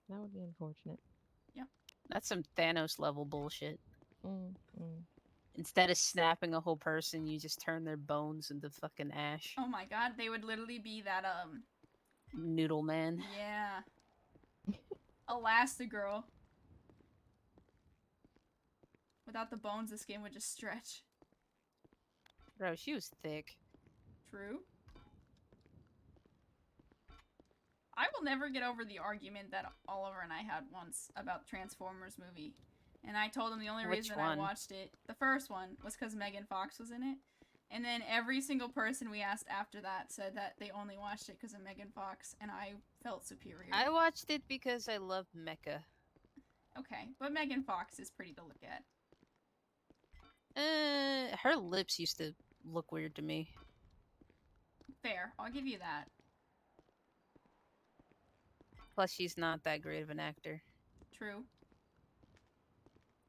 That would be unfortunate. That's some Thanos level bullshit. Mm. Instead of snapping a whole person, you just turn their bones into fucking ash. Oh my god, they would literally be that Noodle man. yeah. Elastigirl. Without the bones, the skin would just stretch. Bro, she was thick. True. I will never get over the argument that Oliver and I had once about Transformers movie. And I told him the only Which reason one? I watched it, the first one, was because Megan Fox was in it. And then every single person we asked after that said that they only watched it because of Megan Fox, and I felt superior. I watched it because I love mecha. Okay, but Megan Fox is pretty to look at. Her lips used to look weird to me. Fair, I'll give you that. Plus, she's not that great of an actor. True,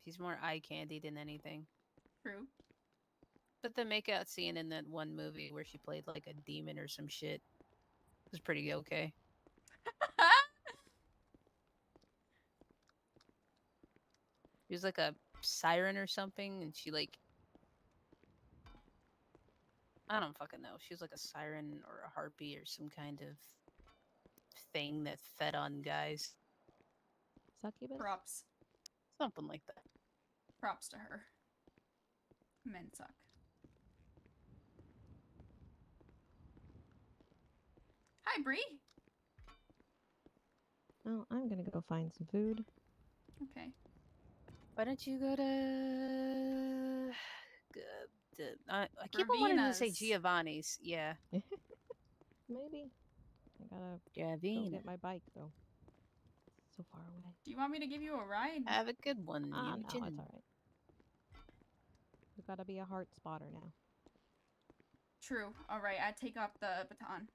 She's more eye candy than anything. true. But the makeout scene in that one movie where she played like a demon or some shit was pretty okay. She was like a siren or something, and she like... I don't fucking know. She was like a siren or a harpy or some kind of thing that fed on guys. Succubus? Props. Something like that. Props to her. Men suck. Hi, Bree. Well, I'm gonna go find some food. Okay. Why don't you go to... I keep on wanting to say Ravina's. Giovanni's. Yeah. Maybe. I gotta go Giovanni. get my bike though. So far away. Do you want me to give you a ride? Have a good one, No, Eugen. it's alright. You gotta be a heart spotter now. True. Alright, I take off the baton.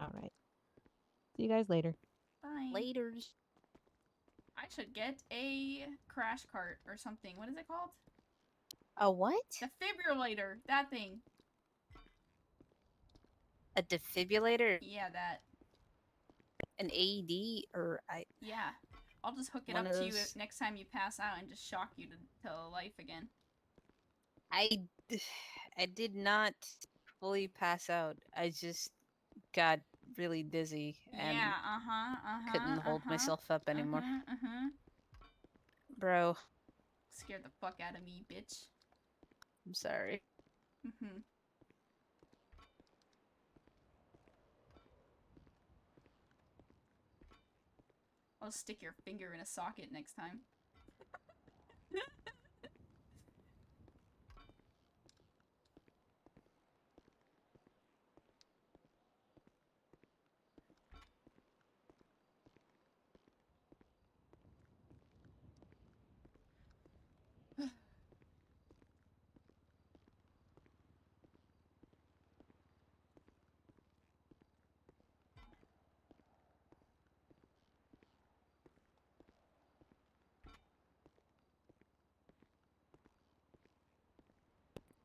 Alright. See you guys later. Bye. Laters. I should get a crash cart or something. What is it called? A what? Defibrillator. That thing. A defibrillator? Yeah, that. An AED? Or I... Yeah. I'll just hook it One up of to you those- next time you pass out and just shock you to life again. I did not fully pass out. I just got really dizzy and Yeah, couldn't hold myself up anymore. Bro, Scared the fuck out of me, bitch. I'm sorry. I'll stick your finger in a socket next time.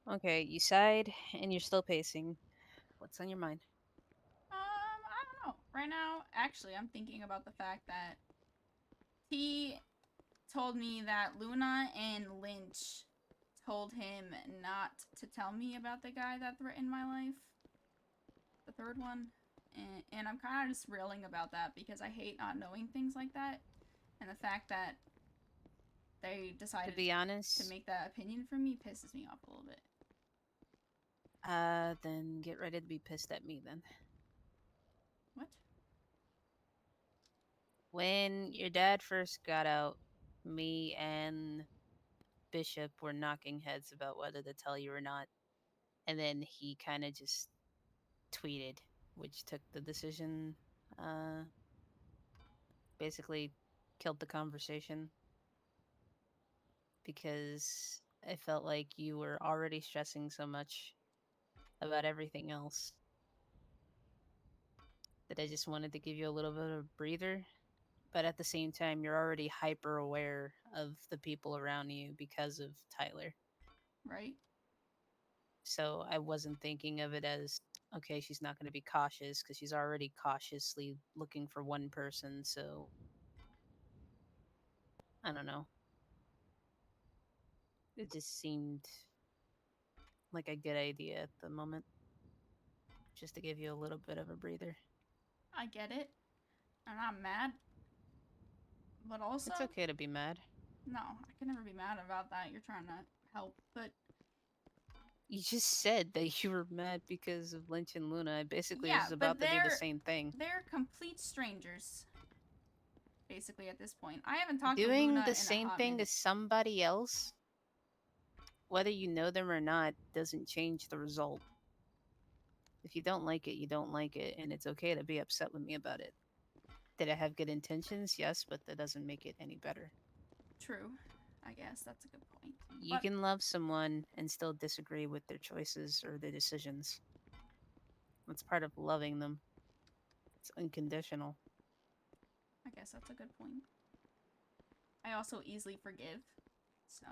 Okay, you sighed and you're still pacing. What's on your mind? I don't know. Right now, actually, I'm thinking about the fact that he told me that Luna and Lynch told him not to tell me about the guy that threatened my life. The third one. And I'm kind of just railing about that because I hate not knowing things like that. And the fact that they To decided be honest, to make that opinion for me pisses me off a little bit. then get ready to be pissed at me then. What? When your dad first got out, me and Bishop were knocking heads about whether to tell you or not. And then he kind of just tweeted, which took the decision, basically killed the conversation because I felt like you were already stressing so much about everything else that I just wanted to give you a little bit of a breather. But at the same time, you're already hyper aware of the people around you because of Tyler. Right? So I wasn't thinking of it as, okay, she's not going to be cautious because she's already cautiously looking for one person. So I don't know. It just seemed like a good idea at the moment, just to give you a little bit of a breather. I get it. And I'm mad. But also, It's okay to be mad. no, I can never be mad about that. You're trying to help. But You just said that you were mad because of Lynch and Luna. I basically yeah, was but about to do the same thing. they're complete strangers. Basically, at this point, I haven't talked to Doing Luna the in a same hot thing minute. as somebody else, whether you know them or not, doesn't change the result. If you don't like it, you don't like it, and it's okay to be upset with me about it. Did I have good intentions? Yes, but that doesn't make it any better. True. I guess that's a good point. You But can love someone and still disagree with their choices or their decisions. That's part of loving them. It's unconditional. I guess that's a good point. I also easily forgive. So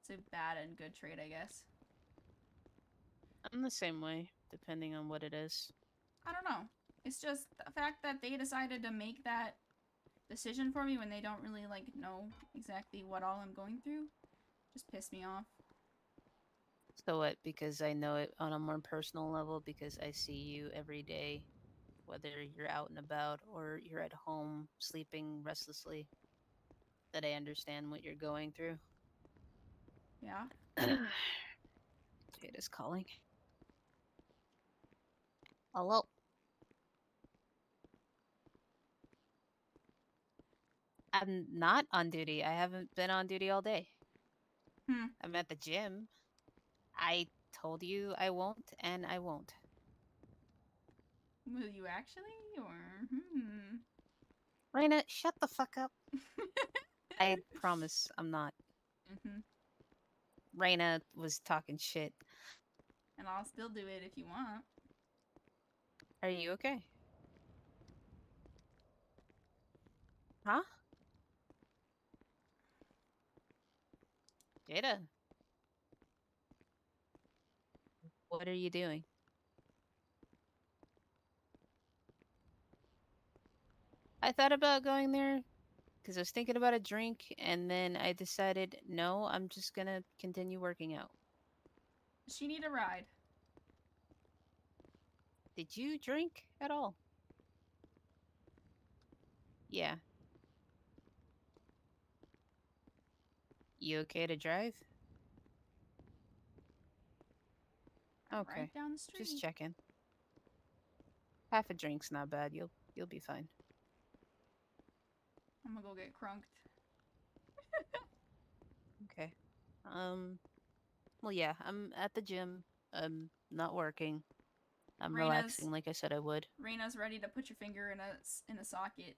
it's a bad and good trait, I guess. I'm the same way, depending on what it is. I don't know. It's just the fact that they decided to make that decision for me when they don't really like know exactly what all I'm going through just pissed me off. So what? Because I know it on a more personal level, because I see you every day, whether you're out and about or you're at home sleeping restlessly, that I understand what you're going through. Yeah. Jada's calling. Hello. I'm not on duty. I haven't been on duty all day. Hmm. I'm at the gym. I told you I won't, and I won't. Will you actually? Or hmm. Reyna, shut the fuck up. I promise I'm not. Mm-hmm. Reyna was talking shit. And I'll still do it if you want. Are you okay? Huh? Jada, what are you doing? I thought about going there because I was thinking about a drink, and then I decided, no, I'm just gonna continue working out. Does she need a ride? Did you drink at all? Yeah. You okay to drive? Okay. Right down the street. Just checking. Half a drink's not bad. You'll be fine. I'm gonna go get crunked. Okay. Well, yeah, I'm at the gym. I'm not working. I'm relaxing like I said I would. Reyna's ready to put your finger in a socket,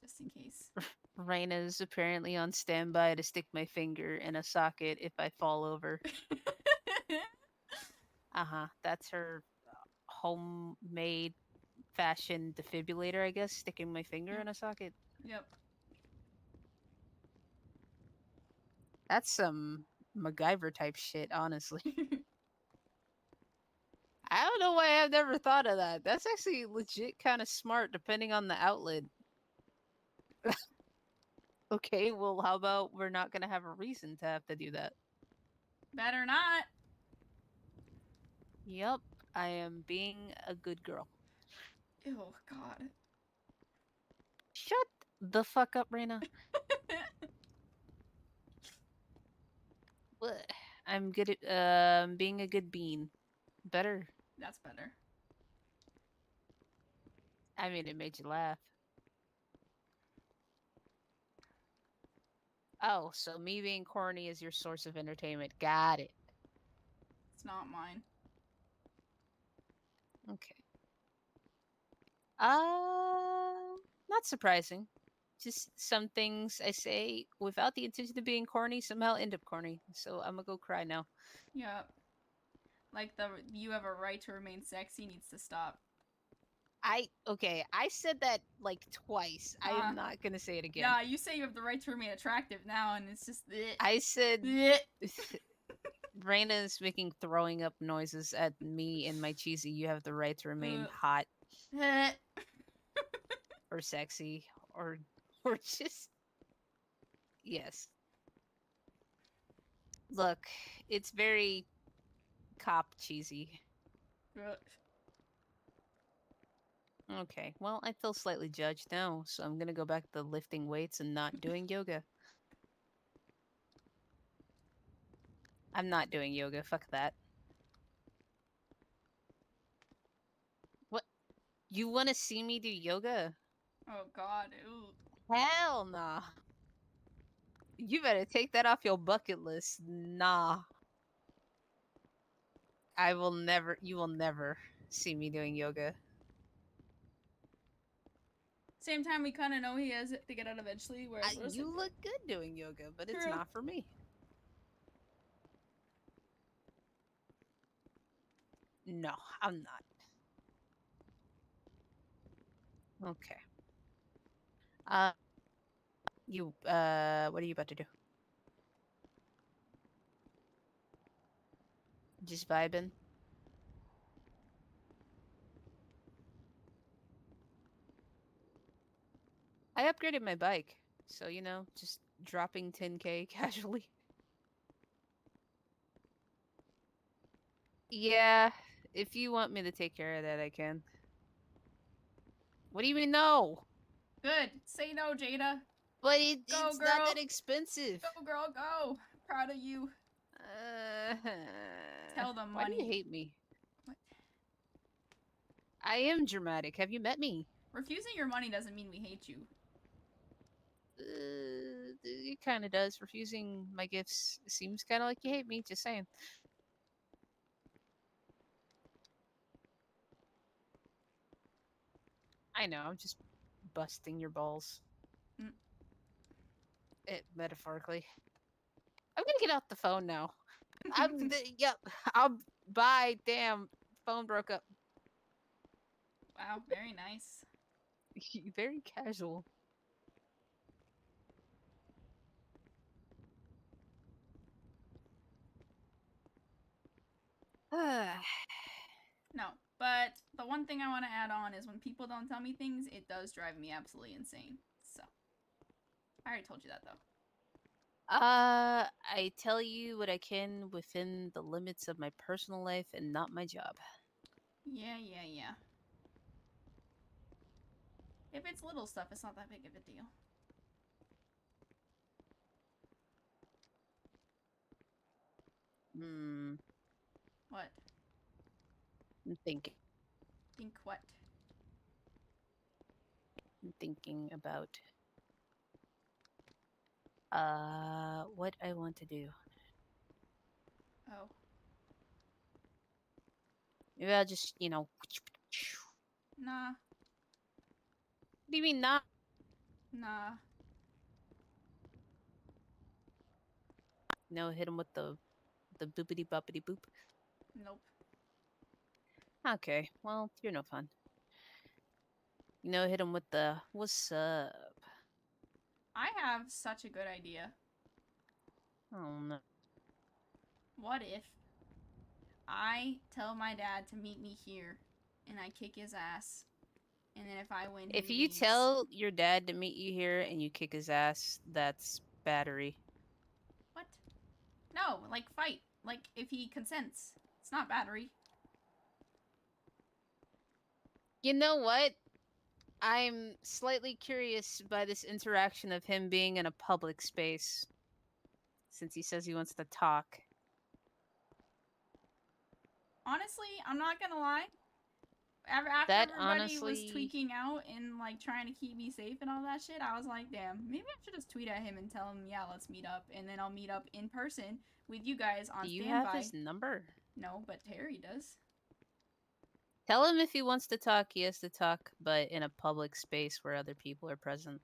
just in case. Reyna's apparently on standby to stick my finger in a socket if I fall over. That's her homemade fashion defibrillator, I guess, sticking my finger in a socket. Yep. That's some MacGyver type shit, honestly. I don't know why I've never thought of that. That's actually legit kind of smart depending on the outlet. Okay, well, how about we're not gonna have a reason to have to do that? Better not. Yep, I am being a good girl. Oh God. Shut the fuck up, Reyna. What? I'm good at being a good bean. Better. That's better. I mean, it made you laugh. Oh, so me being corny is your source of entertainment. Got it. It's not mine. Okay. Not surprising. Just some things I say without the intention of being corny somehow end up corny. So I'm gonna go cry now. Yep. Like the "you have a right to remain sexy" needs to stop. I said that like twice. I am not gonna say it again. Yeah, you say you have the right to remain attractive now, and it's just. I said Blech. Reyna is making throwing up noises at me and my cheesy. You have the right to remain hot or sexy or just yes. Look, it's very cop cheesy. Okay, well, I feel slightly judged now, so I'm gonna go back to lifting weights and not doing yoga. I'm not doing yoga, fuck that. What? You wanna see me do yoga? Oh God. Ew. Hell nah. You better take that off your bucket list. Nah. You will never see me doing yoga. Same time, we kind of know he has it to get out eventually. Whereas You look good doing yoga, but it's True. not for me. No, I'm not. Okay. What are you about to do? Just vibing? I upgraded my bike, so you know, just dropping 10K casually. Yeah, if you want me to take care of that, I can. What do you mean no? Good. Say no, Jada. But Go, it's girl. not that expensive. Go, girl, go. Proud of you. Tell them Why do you money. hate me? What? I am dramatic. Have you met me? Refusing your money doesn't mean we hate you. It kind of does. Refusing my gifts seems kind of like you hate me. Just saying. I know. I'm just busting your balls. Metaphorically. I'm gonna get off the phone now. Yep. Bye. Damn. Phone broke up. Wow, very nice. Very casual. No, but the one thing I want to add on is when people don't tell me things, it does drive me absolutely insane. So, I already told you that though. I tell you what I can within the limits of my personal life and not my job. Yeah. If it's little stuff, it's not that big of a deal. What? I'm thinking. Think what? I'm thinking about What I want to do? Oh. Maybe I'll just, you know. What Nah. do you mean not? Nah. No, hit him with the boopity boppity boop. Nope. Okay, well, you're no fun. You know, hit him with the what's up. I have such a good idea. Oh no. What if I tell my dad to meet me here and I kick his ass, and then if I win, If he you leaves? tell your dad to meet you here and you kick his ass, that's battery. What? No, like fight. Like if he consents. It's not battery. You know what? I'm slightly curious by this interaction of him being in a public space. Since he says he wants to talk. Honestly, I'm not gonna lie. After That everybody was honestly, tweaking out and like trying to keep me safe and all that shit, I was like, damn, maybe I should just tweet at him and tell him, yeah, let's meet up, and then I'll meet up in person with you guys on do you standby. have his number? No, but Terry does. Tell him if he wants to talk, he has to talk, but in a public space where other people are present.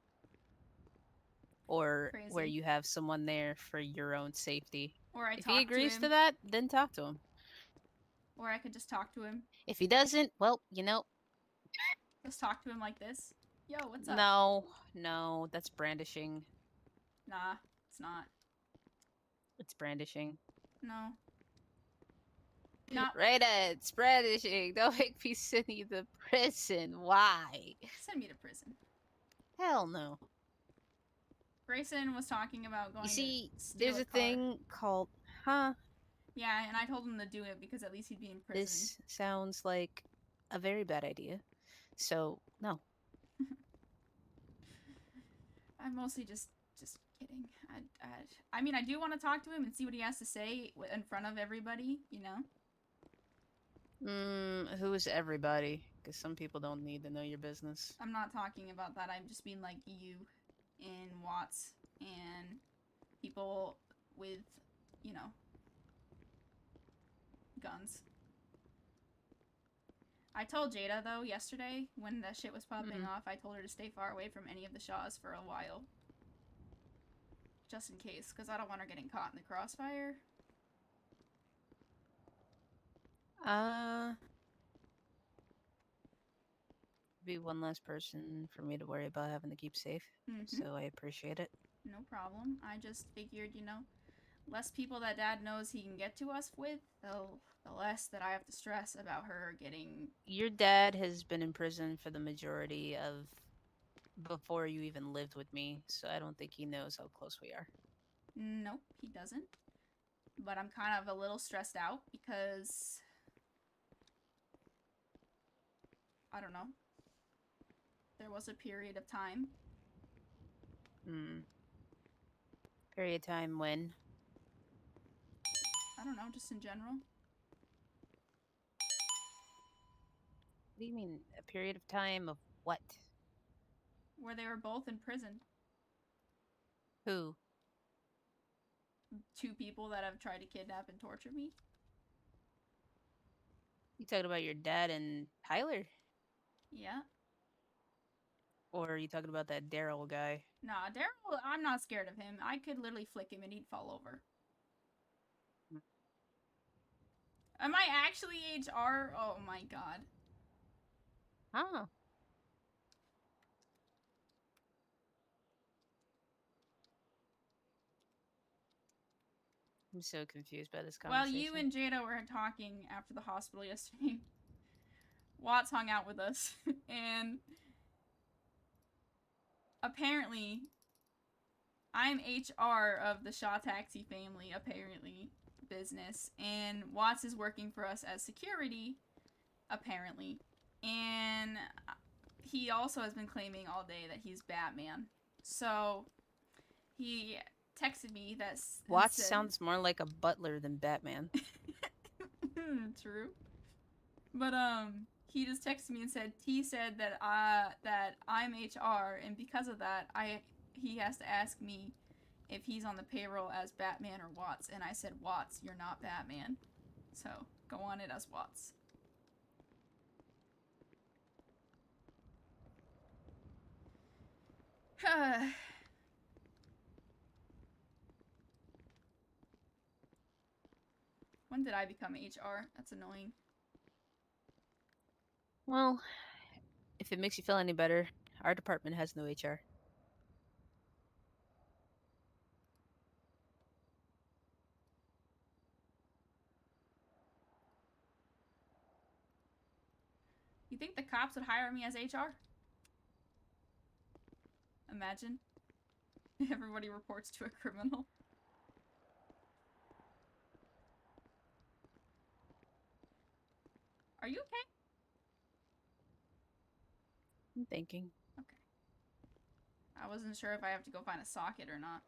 Or where Crazy. you have someone there for your own safety. Or I If talk he agrees to to him, that, then talk to him. or I could just talk to him. If he doesn't, well, you know, Just talk to him like this. Yo, what's up? no, that's brandishing. Nah, it's not. It's brandishing. No. Not. Reyna, it's brandishing. Don't make me send you to prison. Why? Send me to prison. Hell no. Grayson was talking about going You see, to steal there's a a car. thing called, huh? Yeah, and I told him to do it because at least he'd be in prison. This sounds like a very bad idea. So, no. I'm mostly just kidding. I mean, I do want to talk to him and see what he has to say in front of everybody, you know? Who is everybody? Because some people don't need to know your business. I'm not talking about that. I'm just being like you and Watts and people with, you know, guns. I told Jada, though, yesterday, when that shit was popping off, I told her to stay far away from any of the Shaws for a while. Just in case, because I don't want her getting caught in the crossfire. Be one less person for me to worry about having to keep safe. So I appreciate it. No problem. I just figured, you know, less people that Dad knows he can get to us with, the less that I have to stress about her getting... Your dad has been in prison for the majority of before you even lived with me, so I don't think he knows how close we are. Nope, he doesn't. But I'm kind of a little stressed out because... I don't know. There was a period of time. Period of time when? I don't know, just in general. What do you mean, a period of time of what? Where they were both in prison. Who? 2 people that have tried to kidnap and torture me. You talking about your dad and Tyler? Yeah. Or are you talking about that Daryl guy? Nah, Daryl, I'm not scared of him. I could literally flick him and he'd fall over. Am I actually HR? Oh my god. Huh. I'm so confused by this conversation. Well, you and Jada were talking after the hospital yesterday. Watts hung out with us, and apparently, I'm HR of the Shaw Taxi family, apparently, business, and Watts is working for us as security, apparently, and he also has been claiming all day that he's Batman. So, he texted me that Watts sounds more like a butler than Batman. True. But he just texted me and said he said that I'm HR, and because of that he has to ask me if he's on the payroll as Batman or Watts, and I said, Watts, you're not Batman. So, go on it as Watts. When did I become HR? That's annoying. Well, if it makes you feel any better, our department has no HR. You think the cops would hire me as HR? Imagine. Everybody reports to a criminal. Are you okay? I'm thinking. Okay. I wasn't sure if I have to go find a socket or not.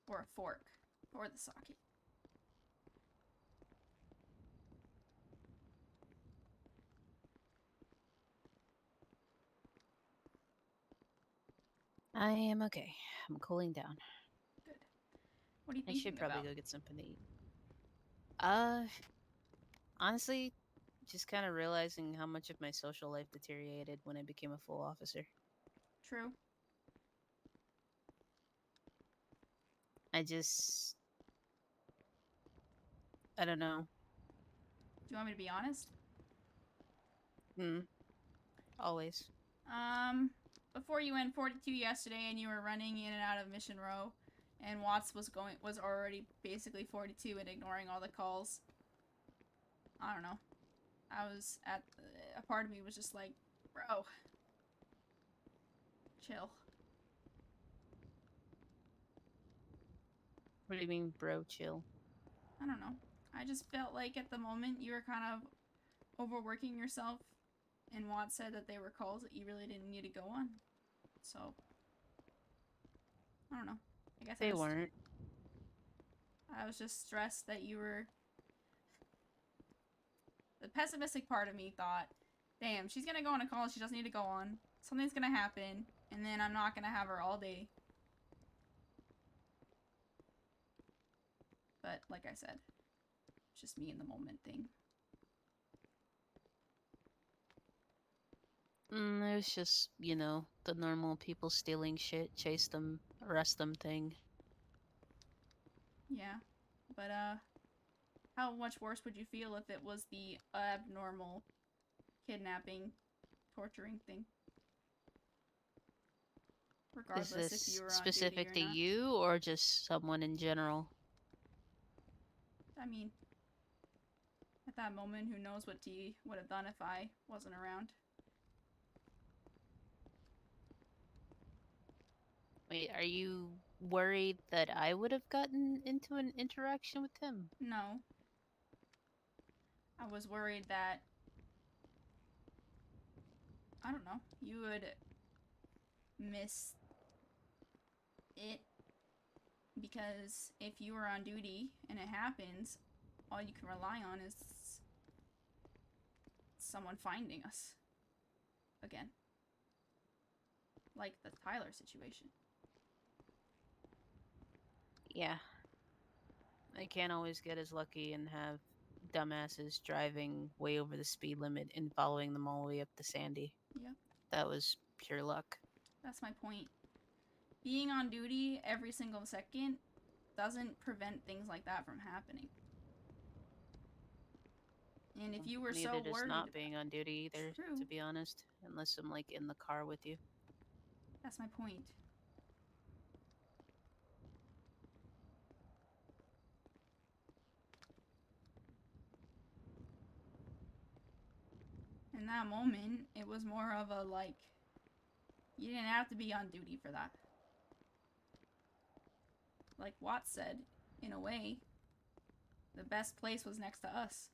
Or a fork. Or the socket. I am okay. I'm cooling down. Good. What are you I thinking should probably about? go get something to eat. Honestly, just kind of realizing how much of my social life deteriorated when I became a full officer. True. I don't know. Do you want me to be honest? Always. Before you went 42 yesterday and you were running in and out of Mission Row, and Watts was already basically 42 and ignoring all the calls. I don't know. A part of me was just like, bro, chill. What do you mean, bro? Chill. I don't know. I just felt like at the moment you were kind of overworking yourself, and Watts said that they were calls that you really didn't need to go on. So, I don't know. I guess They weren't. I was just stressed that you were... The pessimistic part of me thought, damn, she's gonna go on a call she doesn't need to go on. Something's gonna happen, and then I'm not gonna have her all day. But, like I said, it's just me in the moment thing. It was just, the normal people stealing shit, chase them, arrest them thing. Yeah. But, how much worse would you feel if it was the abnormal kidnapping, torturing thing? Is Regardless if this you were on specific duty to or not. you or just someone in general? I mean, at that moment, who knows what T would have done if I wasn't around. Wait, are you worried that I would have gotten into an interaction with him? No. I was worried that, I don't know, you would miss it, because if you were on duty and it happens, all you can rely on is someone finding us again. Like the Tyler situation. Yeah. I can't always get as lucky and have dumbasses driving way over the speed limit and following them all the way up to Sandy. Yep. That was pure luck. That's my point. Being on duty every single second doesn't prevent things like that from happening. And if you were Neither so does worried not being on duty either, True. to be honest. Unless I'm like in the car with you. That's my point. In that moment, it was more of a like, you didn't have to be on duty for that. Like Watts said, in a way, the best place was next to us.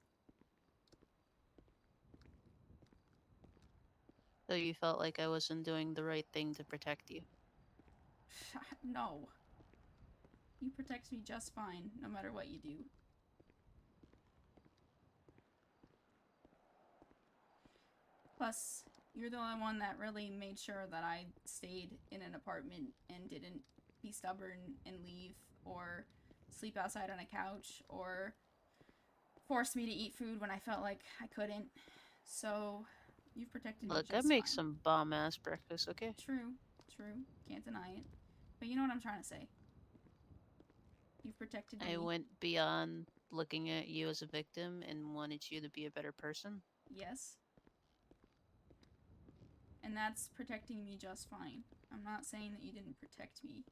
So you felt like I wasn't doing the right thing to protect you. No. You protect me just fine, no matter what you do. Plus, You're the only one that really made sure that I stayed in an apartment and didn't be stubborn and leave or sleep outside on a couch or force me to eat food when I felt like I couldn't. So you've protected me Look, I just make fine. some bomb ass breakfast, okay? True, true. Can't deny it. But you know what I'm trying to say. You've protected me. I went beyond looking at you as a victim and wanted you to be a better person. Yes. And that's protecting me just fine. I'm not saying that you didn't protect me.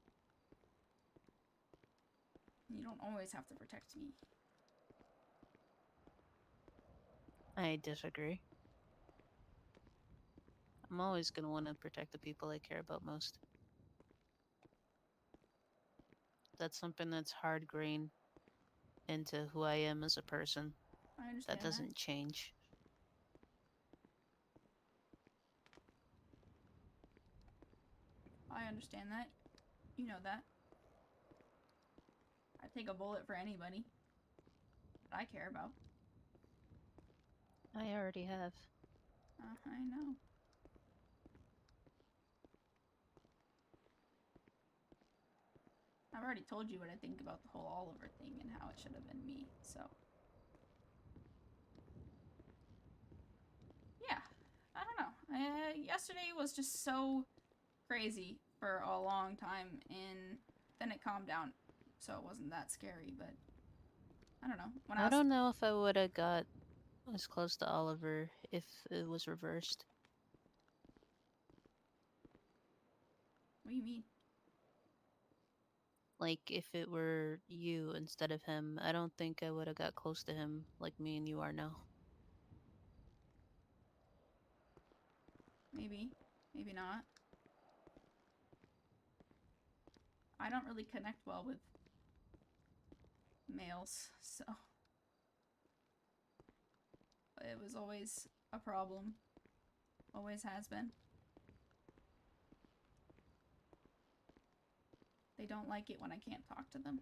You don't always have to protect me. I disagree. I'm always gonna want to protect the people I care about most. That's something that's hard grained into who I am as a person. I understand That doesn't change. I understand that. You know that. I'd take a bullet for anybody that I care about. I already have. I know. I've already told you what I think about the whole Oliver thing and how it should have been me, so. Yeah, I don't know. Yesterday was just so crazy for a long time, and then it calmed down, so it wasn't that scary, but I don't know. When I I was. don't know if I would have got as close to Oliver if it was reversed. What do you mean? Like, if it were you instead of him, I don't think I would have got close to him like me and you are now. Maybe. Maybe not. I don't really connect well with males, so. It was always a problem. Always has been. They don't like it when I can't talk to them.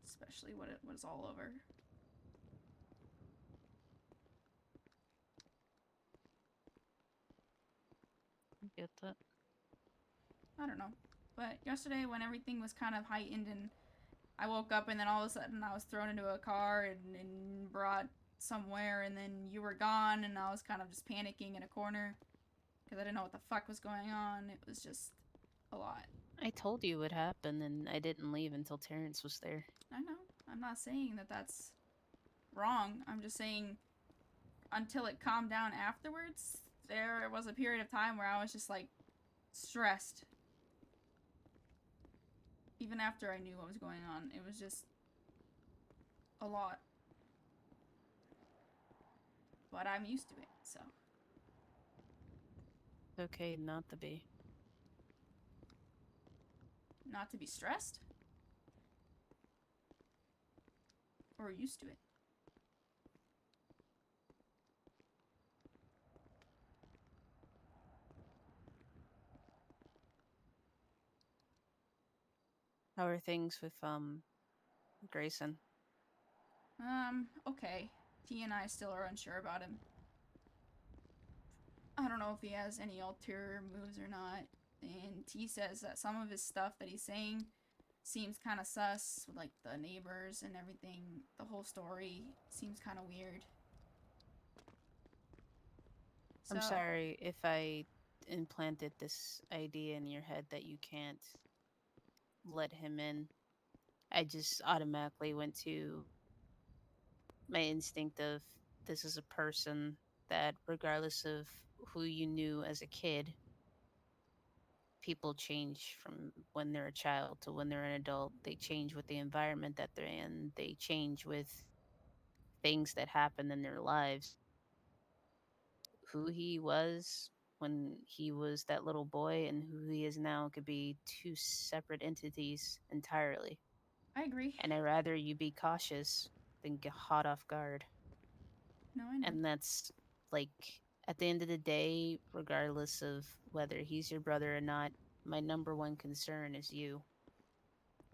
Especially when it was all over. I get that. I don't know. But yesterday when everything was kind of heightened and I woke up and then all of a sudden I was thrown into a car and brought somewhere and then you were gone and I was kind of just panicking in a corner because I didn't know what the fuck was going on. It was just a lot. I told you what happened and I didn't leave until Terrence was there. I know. I'm not saying that that's wrong. I'm just saying until it calmed down afterwards, there was a period of time where I was just like stressed. Even after I knew what was going on, it was just a lot. But I'm used to it, so. It's okay not to be. Not to be stressed? Or used to it? How are things with, Grayson? Okay. T and I still are unsure about him. I don't know if he has any ulterior moves or not. And T says that some of his stuff that he's saying seems kind of sus, with like the neighbors and everything. The whole story seems kind of weird. I'm So, sorry if I implanted this idea in your head that you can't let him in. I just automatically went to my instinct of this is a person that, regardless of who you knew as a kid, people change from when they're a child to when they're an adult. They change with the environment that they're in, they change with things that happen in their lives. Who he was when he was that little boy and who he is now could be two separate entities entirely. I agree. And I'd rather you be cautious than get caught off guard. No, I know. And that's like, at the end of the day, regardless of whether he's your brother or not, my number one concern is you.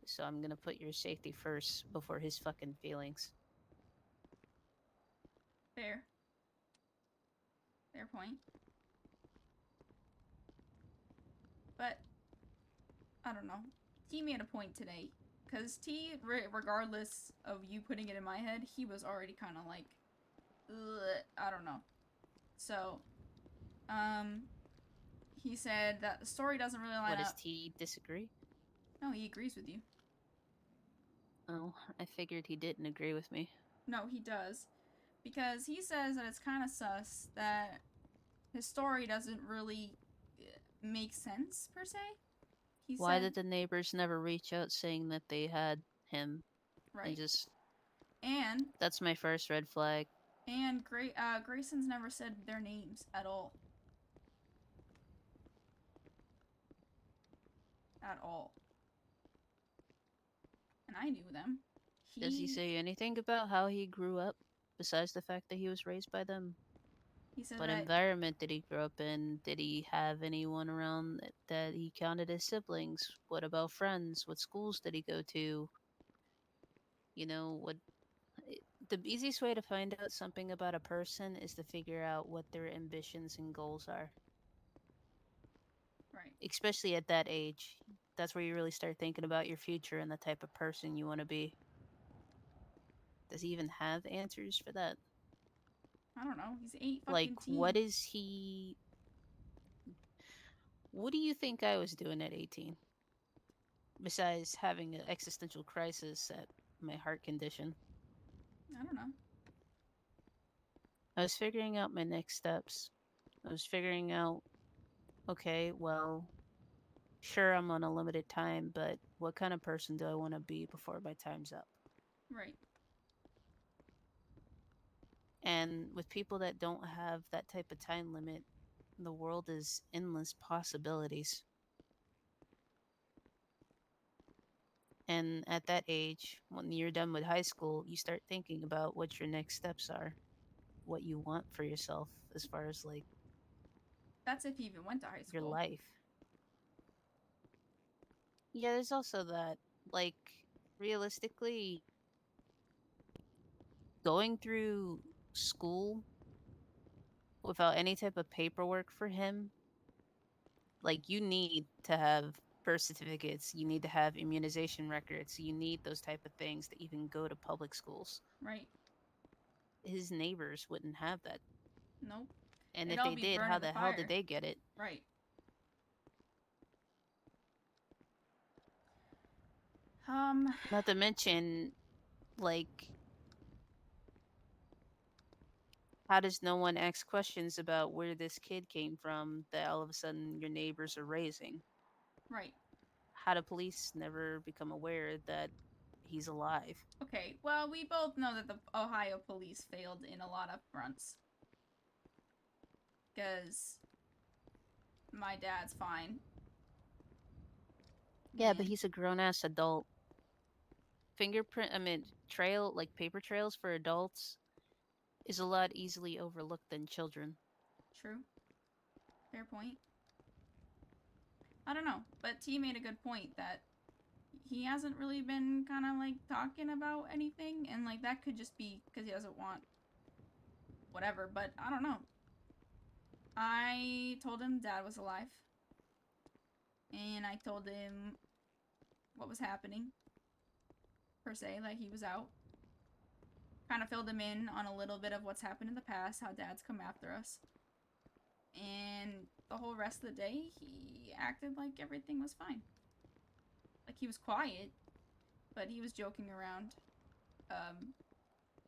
So I'm gonna put your safety first before his fucking feelings. Fair. Fair point. But, I don't know. T made a point today. Because T, regardless of you putting it in my head, he was already kind of like, ugh, I don't know. So, he said that the story doesn't really line What, does up. T disagree? No, he agrees with you. Oh, I figured he didn't agree with me. No, he does. Because he says that it's kind of sus that his story doesn't really make sense, per se. He Why said, did the neighbors never reach out saying that they had him? right. And just, And that's my first red flag. Grayson's never said their names at all. At all. And I knew them. Does he say anything about how he grew up, besides the fact that he was raised by them? He said What that environment did he grow up in? Did he have anyone around that he counted as siblings? What about friends? What schools did he go to? You know, the easiest way to find out something about a person is to figure out what their ambitions and goals are. right. Especially at that age. That's where you really start thinking about your future and the type of person you want to be. Does he even have answers for that? I don't know. He's 8 Like, fucking teen. what do you think I was doing at 18? Besides having an existential crisis at my heart condition. I don't know. I was figuring out my next steps. I was figuring out, okay, well, sure, I'm on a limited time, but what kind of person do I want to be before my time's up? Right. And with people that don't have that type of time limit, the world is endless possibilities. And at that age, when you're done with high school, you start thinking about what your next steps are, what you want for yourself as far as like That's if he even went to high your school. life. Yeah, there's also that. Like, realistically, going through school without any type of paperwork for him, like, you need to have birth certificates, you need to have immunization records, you need those type of things to even go to public schools. Right. His neighbors wouldn't have that. Nope. And They'd if all they be did, burned how at the the hell fire. did they get it? Right. Not to mention, like, how does no one ask questions about where this kid came from that all of a sudden your neighbors are raising? Right. How do police never become aware that he's alive? Okay, well, we both know that the Ohio police failed in a lot of fronts. Because my dad's fine. Yeah, but And- he's a grown ass adult. Trail, like paper trails for adults, is a lot easily overlooked than children. True. Fair point. I don't know, but T made a good point that he hasn't really been kind of like talking about anything, and like that could just be because he doesn't want whatever, but I don't know. I told him dad was alive, and I told him what was happening, per se, like he was out. Kind of filled him in on a little bit of what's happened in the past, how dad's come after us. And the whole rest of the day, he acted like everything was fine. Like he was quiet, but he was joking around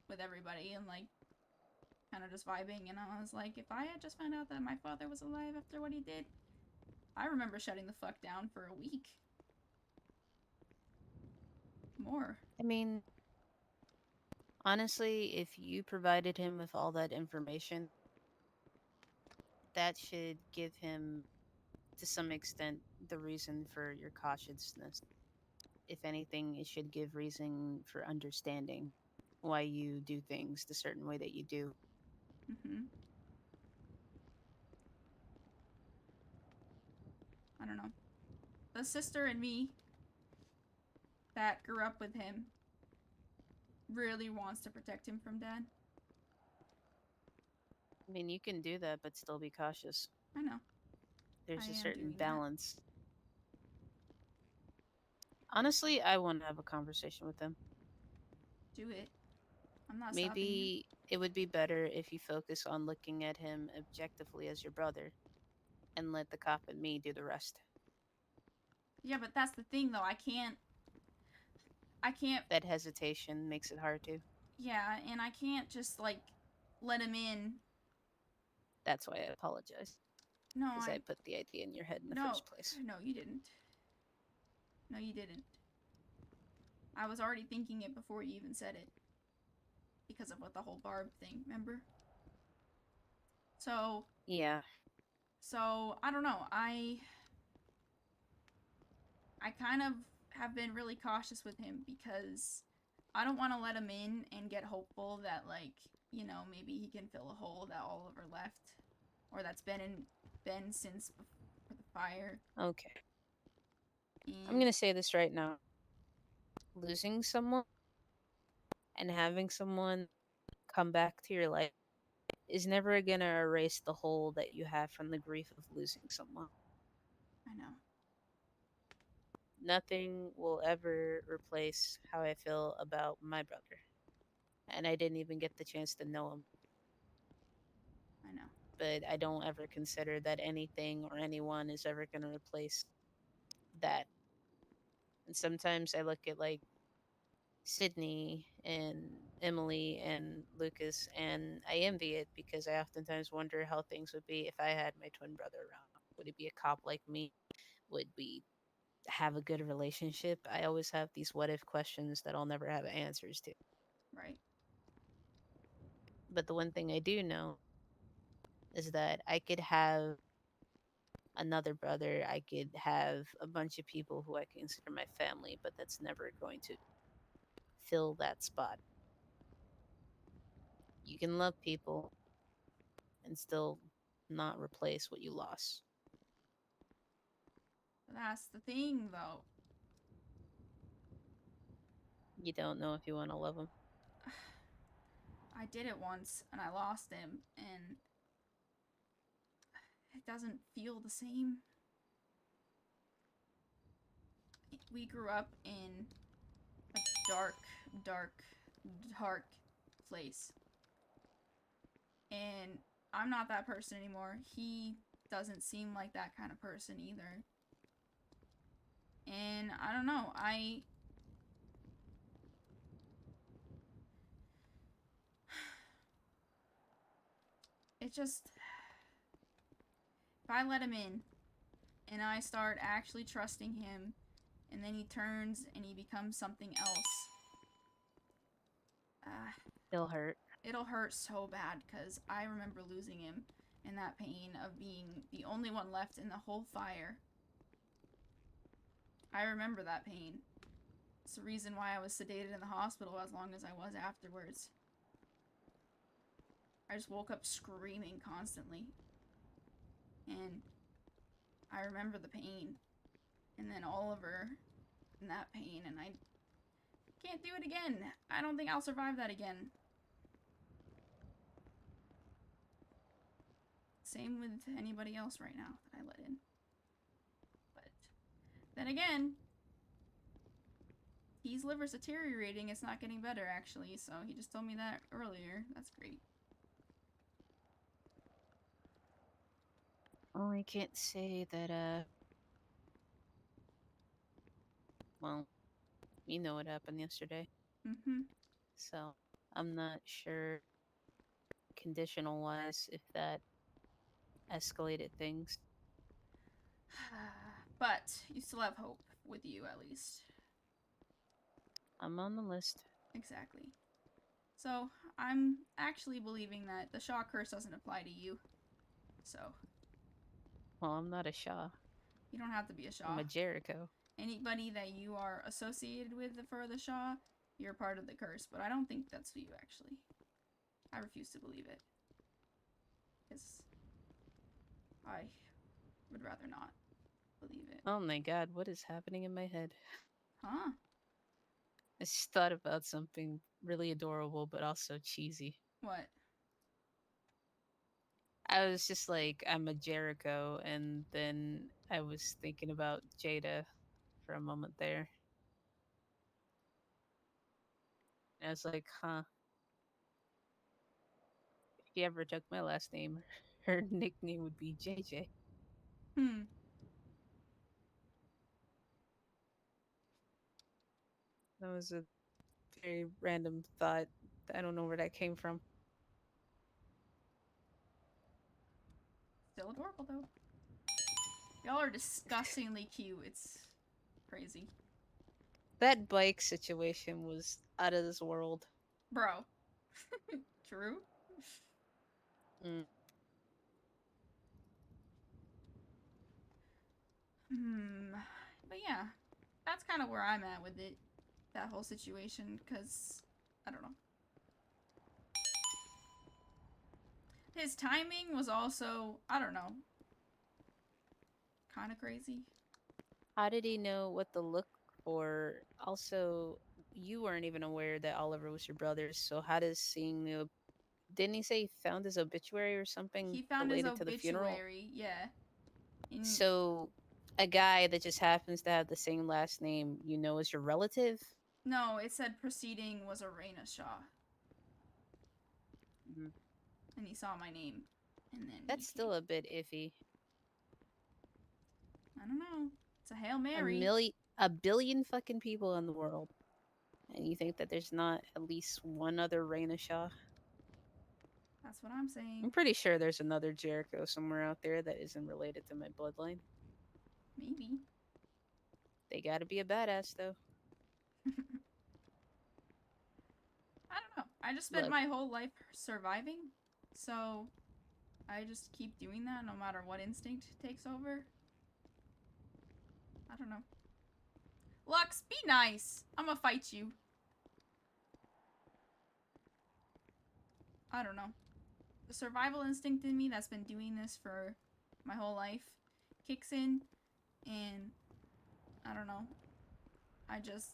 with everybody and like kind of just vibing. And I was like, if I had just found out that my father was alive after what he did, I remember shutting the fuck down for a week. More. I mean, honestly, if you provided him with all that information, that should give him, to some extent, the reason for your cautiousness. If anything, it should give reason for understanding why you do things the certain way that you do. I don't know. The sister and me that grew up with him really wants to protect him from Dad. I mean, you can do that, but still be cautious. I know. There's I a am certain doing that. balance. Honestly, I want to have a conversation with him. Do it. I'm not stopping you. Maybe it would be better if you focus on looking at him objectively as your brother and let the cop and me do the rest. Yeah, but that's the thing, though. I can't. That hesitation makes it hard to. Yeah, and I can't just like let him in. That's why I apologize. No, Because I put the idea in your head in the first place. No, you didn't. No, you didn't. I was already thinking it before you even said it. Because of what the whole Barb thing, remember? So, Yeah. so I don't know. I kind of have been really cautious with him because I don't want to let him in and get hopeful that, like, you know, maybe he can fill a hole that Oliver left, or that's been since before the fire. Okay. And I'm going to say this right now. Losing someone and having someone come back to your life is never going to erase the hole that you have from the grief of losing someone. I know. Nothing will ever replace how I feel about my brother. And I didn't even get the chance to know him. I know. But I don't ever consider that anything or anyone is ever going to replace that. And sometimes I look at like Sydney and Emily and Lucas, and I envy it because I oftentimes wonder how things would be if I had my twin brother around. Would he be a cop like me? Would we have a good relationship? I always have these what if questions that I'll never have answers to. Right. But the one thing I do know is that I could have another brother, I could have a bunch of people who I consider my family, but that's never going to fill that spot. You can love people and still not replace what you lost. But that's the thing, though. You don't know if you want to love them. I did it once and I lost him, and it doesn't feel the same. We grew up in a dark, dark, dark place. And I'm not that person anymore. He doesn't seem like that kind of person either. And I don't know, it just, if I let him in and I start actually trusting him, and then he turns and he becomes something else, It'll hurt. it'll hurt so bad because I remember losing him and that pain of being the only one left in the whole fire. I remember that pain. It's the reason why I was sedated in the hospital as long as I was afterwards. I just woke up screaming constantly. And I remember the pain. And then Oliver and that pain, and I can't do it again. I don't think I'll survive that again. Same with anybody else right now that I let in. But then again, his liver's deteriorating. It's not getting better, actually, so he just told me that earlier. That's great. Oh, I can't say that, well, you know what happened yesterday. Mm-hmm. So, I'm not sure, conditional wise, if that escalated things. But you still have hope with you, at least. I'm on the list. Exactly. So, I'm actually believing that the Shaw curse doesn't apply to you. So, Well, I'm not a Shaw. you don't have to be a Shaw. I'm a Jericho. Anybody that you are associated with for the Shaw, you're part of the curse. But I don't think that's you, actually. I refuse to believe it. Because I would rather not believe it. Oh my god, what is happening in my head? Huh? I just thought about something really adorable, but also cheesy. What? I was just like, I'm a Jericho, and then I was thinking about Jada for a moment there. And I was like, huh. If he ever took my last name, her nickname would be JJ. Hmm. That was a very random thought. I don't know where that came from. Still adorable though. Y'all are disgustingly cute. It's crazy. That bike situation was out of this world. Bro. True? Mm. Hmm. But yeah, that's kind of where I'm at with it. That whole situation, because, I don't know. His timing was also, I don't know, kind of crazy. How did he know what to look for? Also, you weren't even aware that Oliver was your brother, so how does seeing the... Didn't he say he found his obituary or something He found his related to the funeral? obituary, yeah. And So, a guy that just happens to have the same last name, you know, is your relative? no, it said proceeding was a Reyna Shaw. Mm. And he saw my name. And then That's still a bit iffy. I don't know. It's a Hail Mary. A billion fucking people in the world, and you think that there's not at least one other Reyna Shaw? That's what I'm saying. I'm pretty sure there's another Jericho somewhere out there that isn't related to my bloodline. Maybe. They gotta be a badass, though. I don't know. I just spent Look, my whole life surviving. So I just keep doing that no matter what instinct takes over. I don't know. Lux, be nice. I'm gonna fight you. I don't know. The survival instinct in me that's been doing this for my whole life kicks in, and I don't know. I just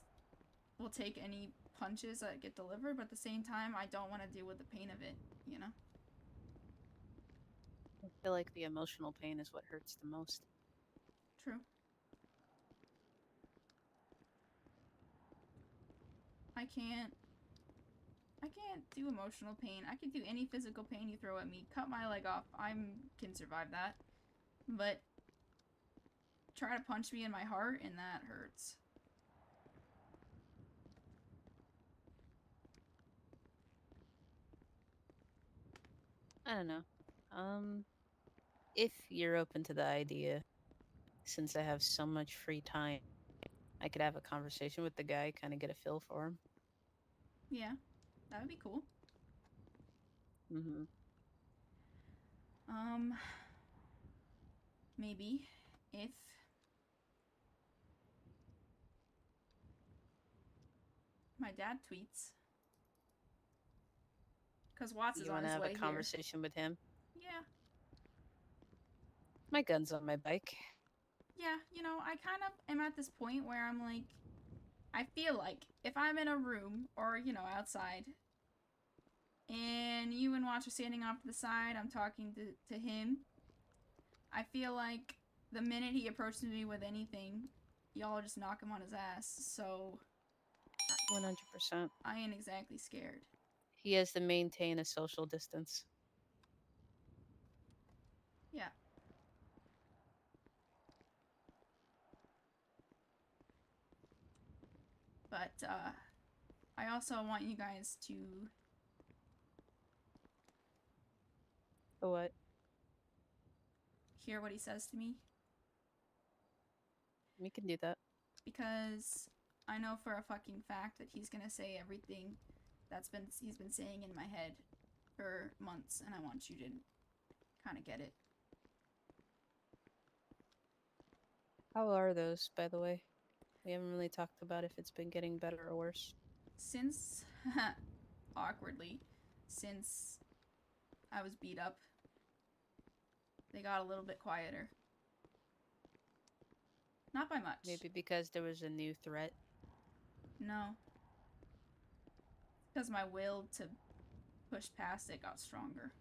will take any punches that get delivered, but at the same time, I don't want to deal with the pain of it, you know? I feel like the emotional pain is what hurts the most. True. I can't do emotional pain. I can do any physical pain you throw at me. Cut my leg off. I can survive that. But try to punch me in my heart and that hurts. I don't know. If you're open to the idea, since I have so much free time, I could have a conversation with the guy, kind of get a feel for him. Yeah, that would be cool. Mm-hmm. Maybe if my dad tweets. Because Watts is You on want to his have a way here. conversation with him? Yeah. My gun's on my bike. Yeah, you know, I kind of am at this point where I'm like, I feel like if I'm in a room or, you know, outside, and you and Watch are standing off to the side, I'm talking to him, I feel like the minute he approaches me with anything, y'all just knock him on his ass, so 100%. I ain't exactly scared. He has to maintain a social distance. Yeah. But, I also want you guys to What? hear what he says to me, We can do that. because I know for a fucking fact that he's gonna say everything he's been saying in my head for months, and I want you to kind of get it. How are those, by the way? We haven't really talked about if it's been getting better or worse. Since, awkwardly, since I was beat up, they got a little bit quieter. Not by much. Maybe because there was a new threat. No. Because my will to push past it got stronger.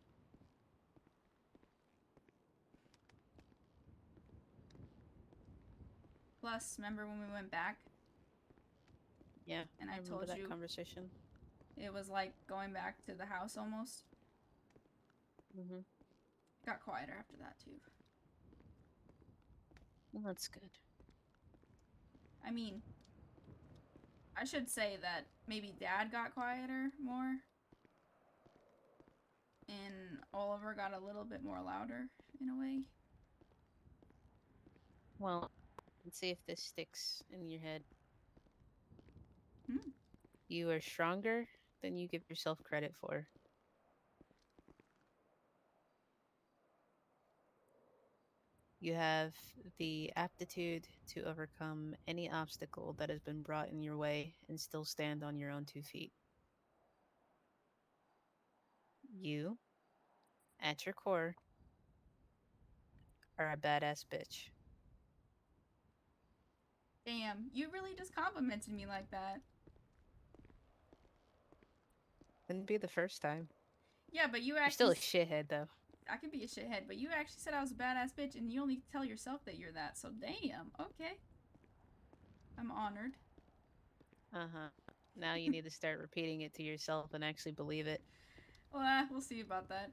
Plus, remember when we went back? Yeah. And I remember told that you conversation. it was like going back to the house almost. Mm-hmm. Got quieter after that too. Well, that's good. I mean, I should say that maybe Dad got quieter more. And Oliver got a little bit more louder, in a way. Well, let's see if this sticks in your head. Hmm. You are stronger than you give yourself credit for. You have the aptitude to overcome any obstacle that has been brought in your way and still stand on your own 2 feet. You, at your core, are a badass bitch. Damn, you really just complimented me like that. Wouldn't be the first time. Yeah, but you You're still actually... a shithead, though. I could be a shithead, but you actually said I was a badass bitch, and you only tell yourself that you're that, so damn, okay. I'm honored. Uh-huh. Now you need to start repeating it to yourself and actually believe it. Well, we'll see about that.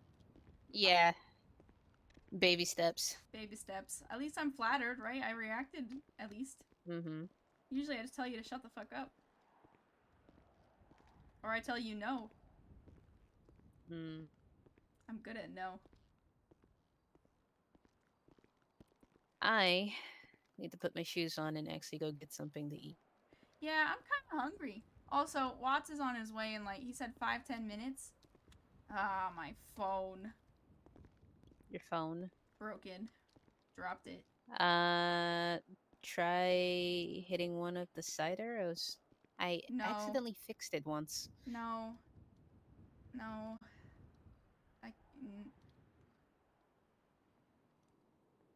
Yeah. Baby steps. Baby steps. At least I'm flattered, right? I reacted, at least. Mm-hmm. Usually I just tell you to shut the fuck up. Or I tell you no. Mm. I'm good at no. I need to put my shoes on and actually go get something to eat. Yeah, I'm kind of hungry. Also, Watts is on his way in, like, he said 5-10 minutes. Ah, my phone. Your phone. Broken. Dropped it. Try hitting one of the side arrows. I No. accidentally fixed it once. No. No. I...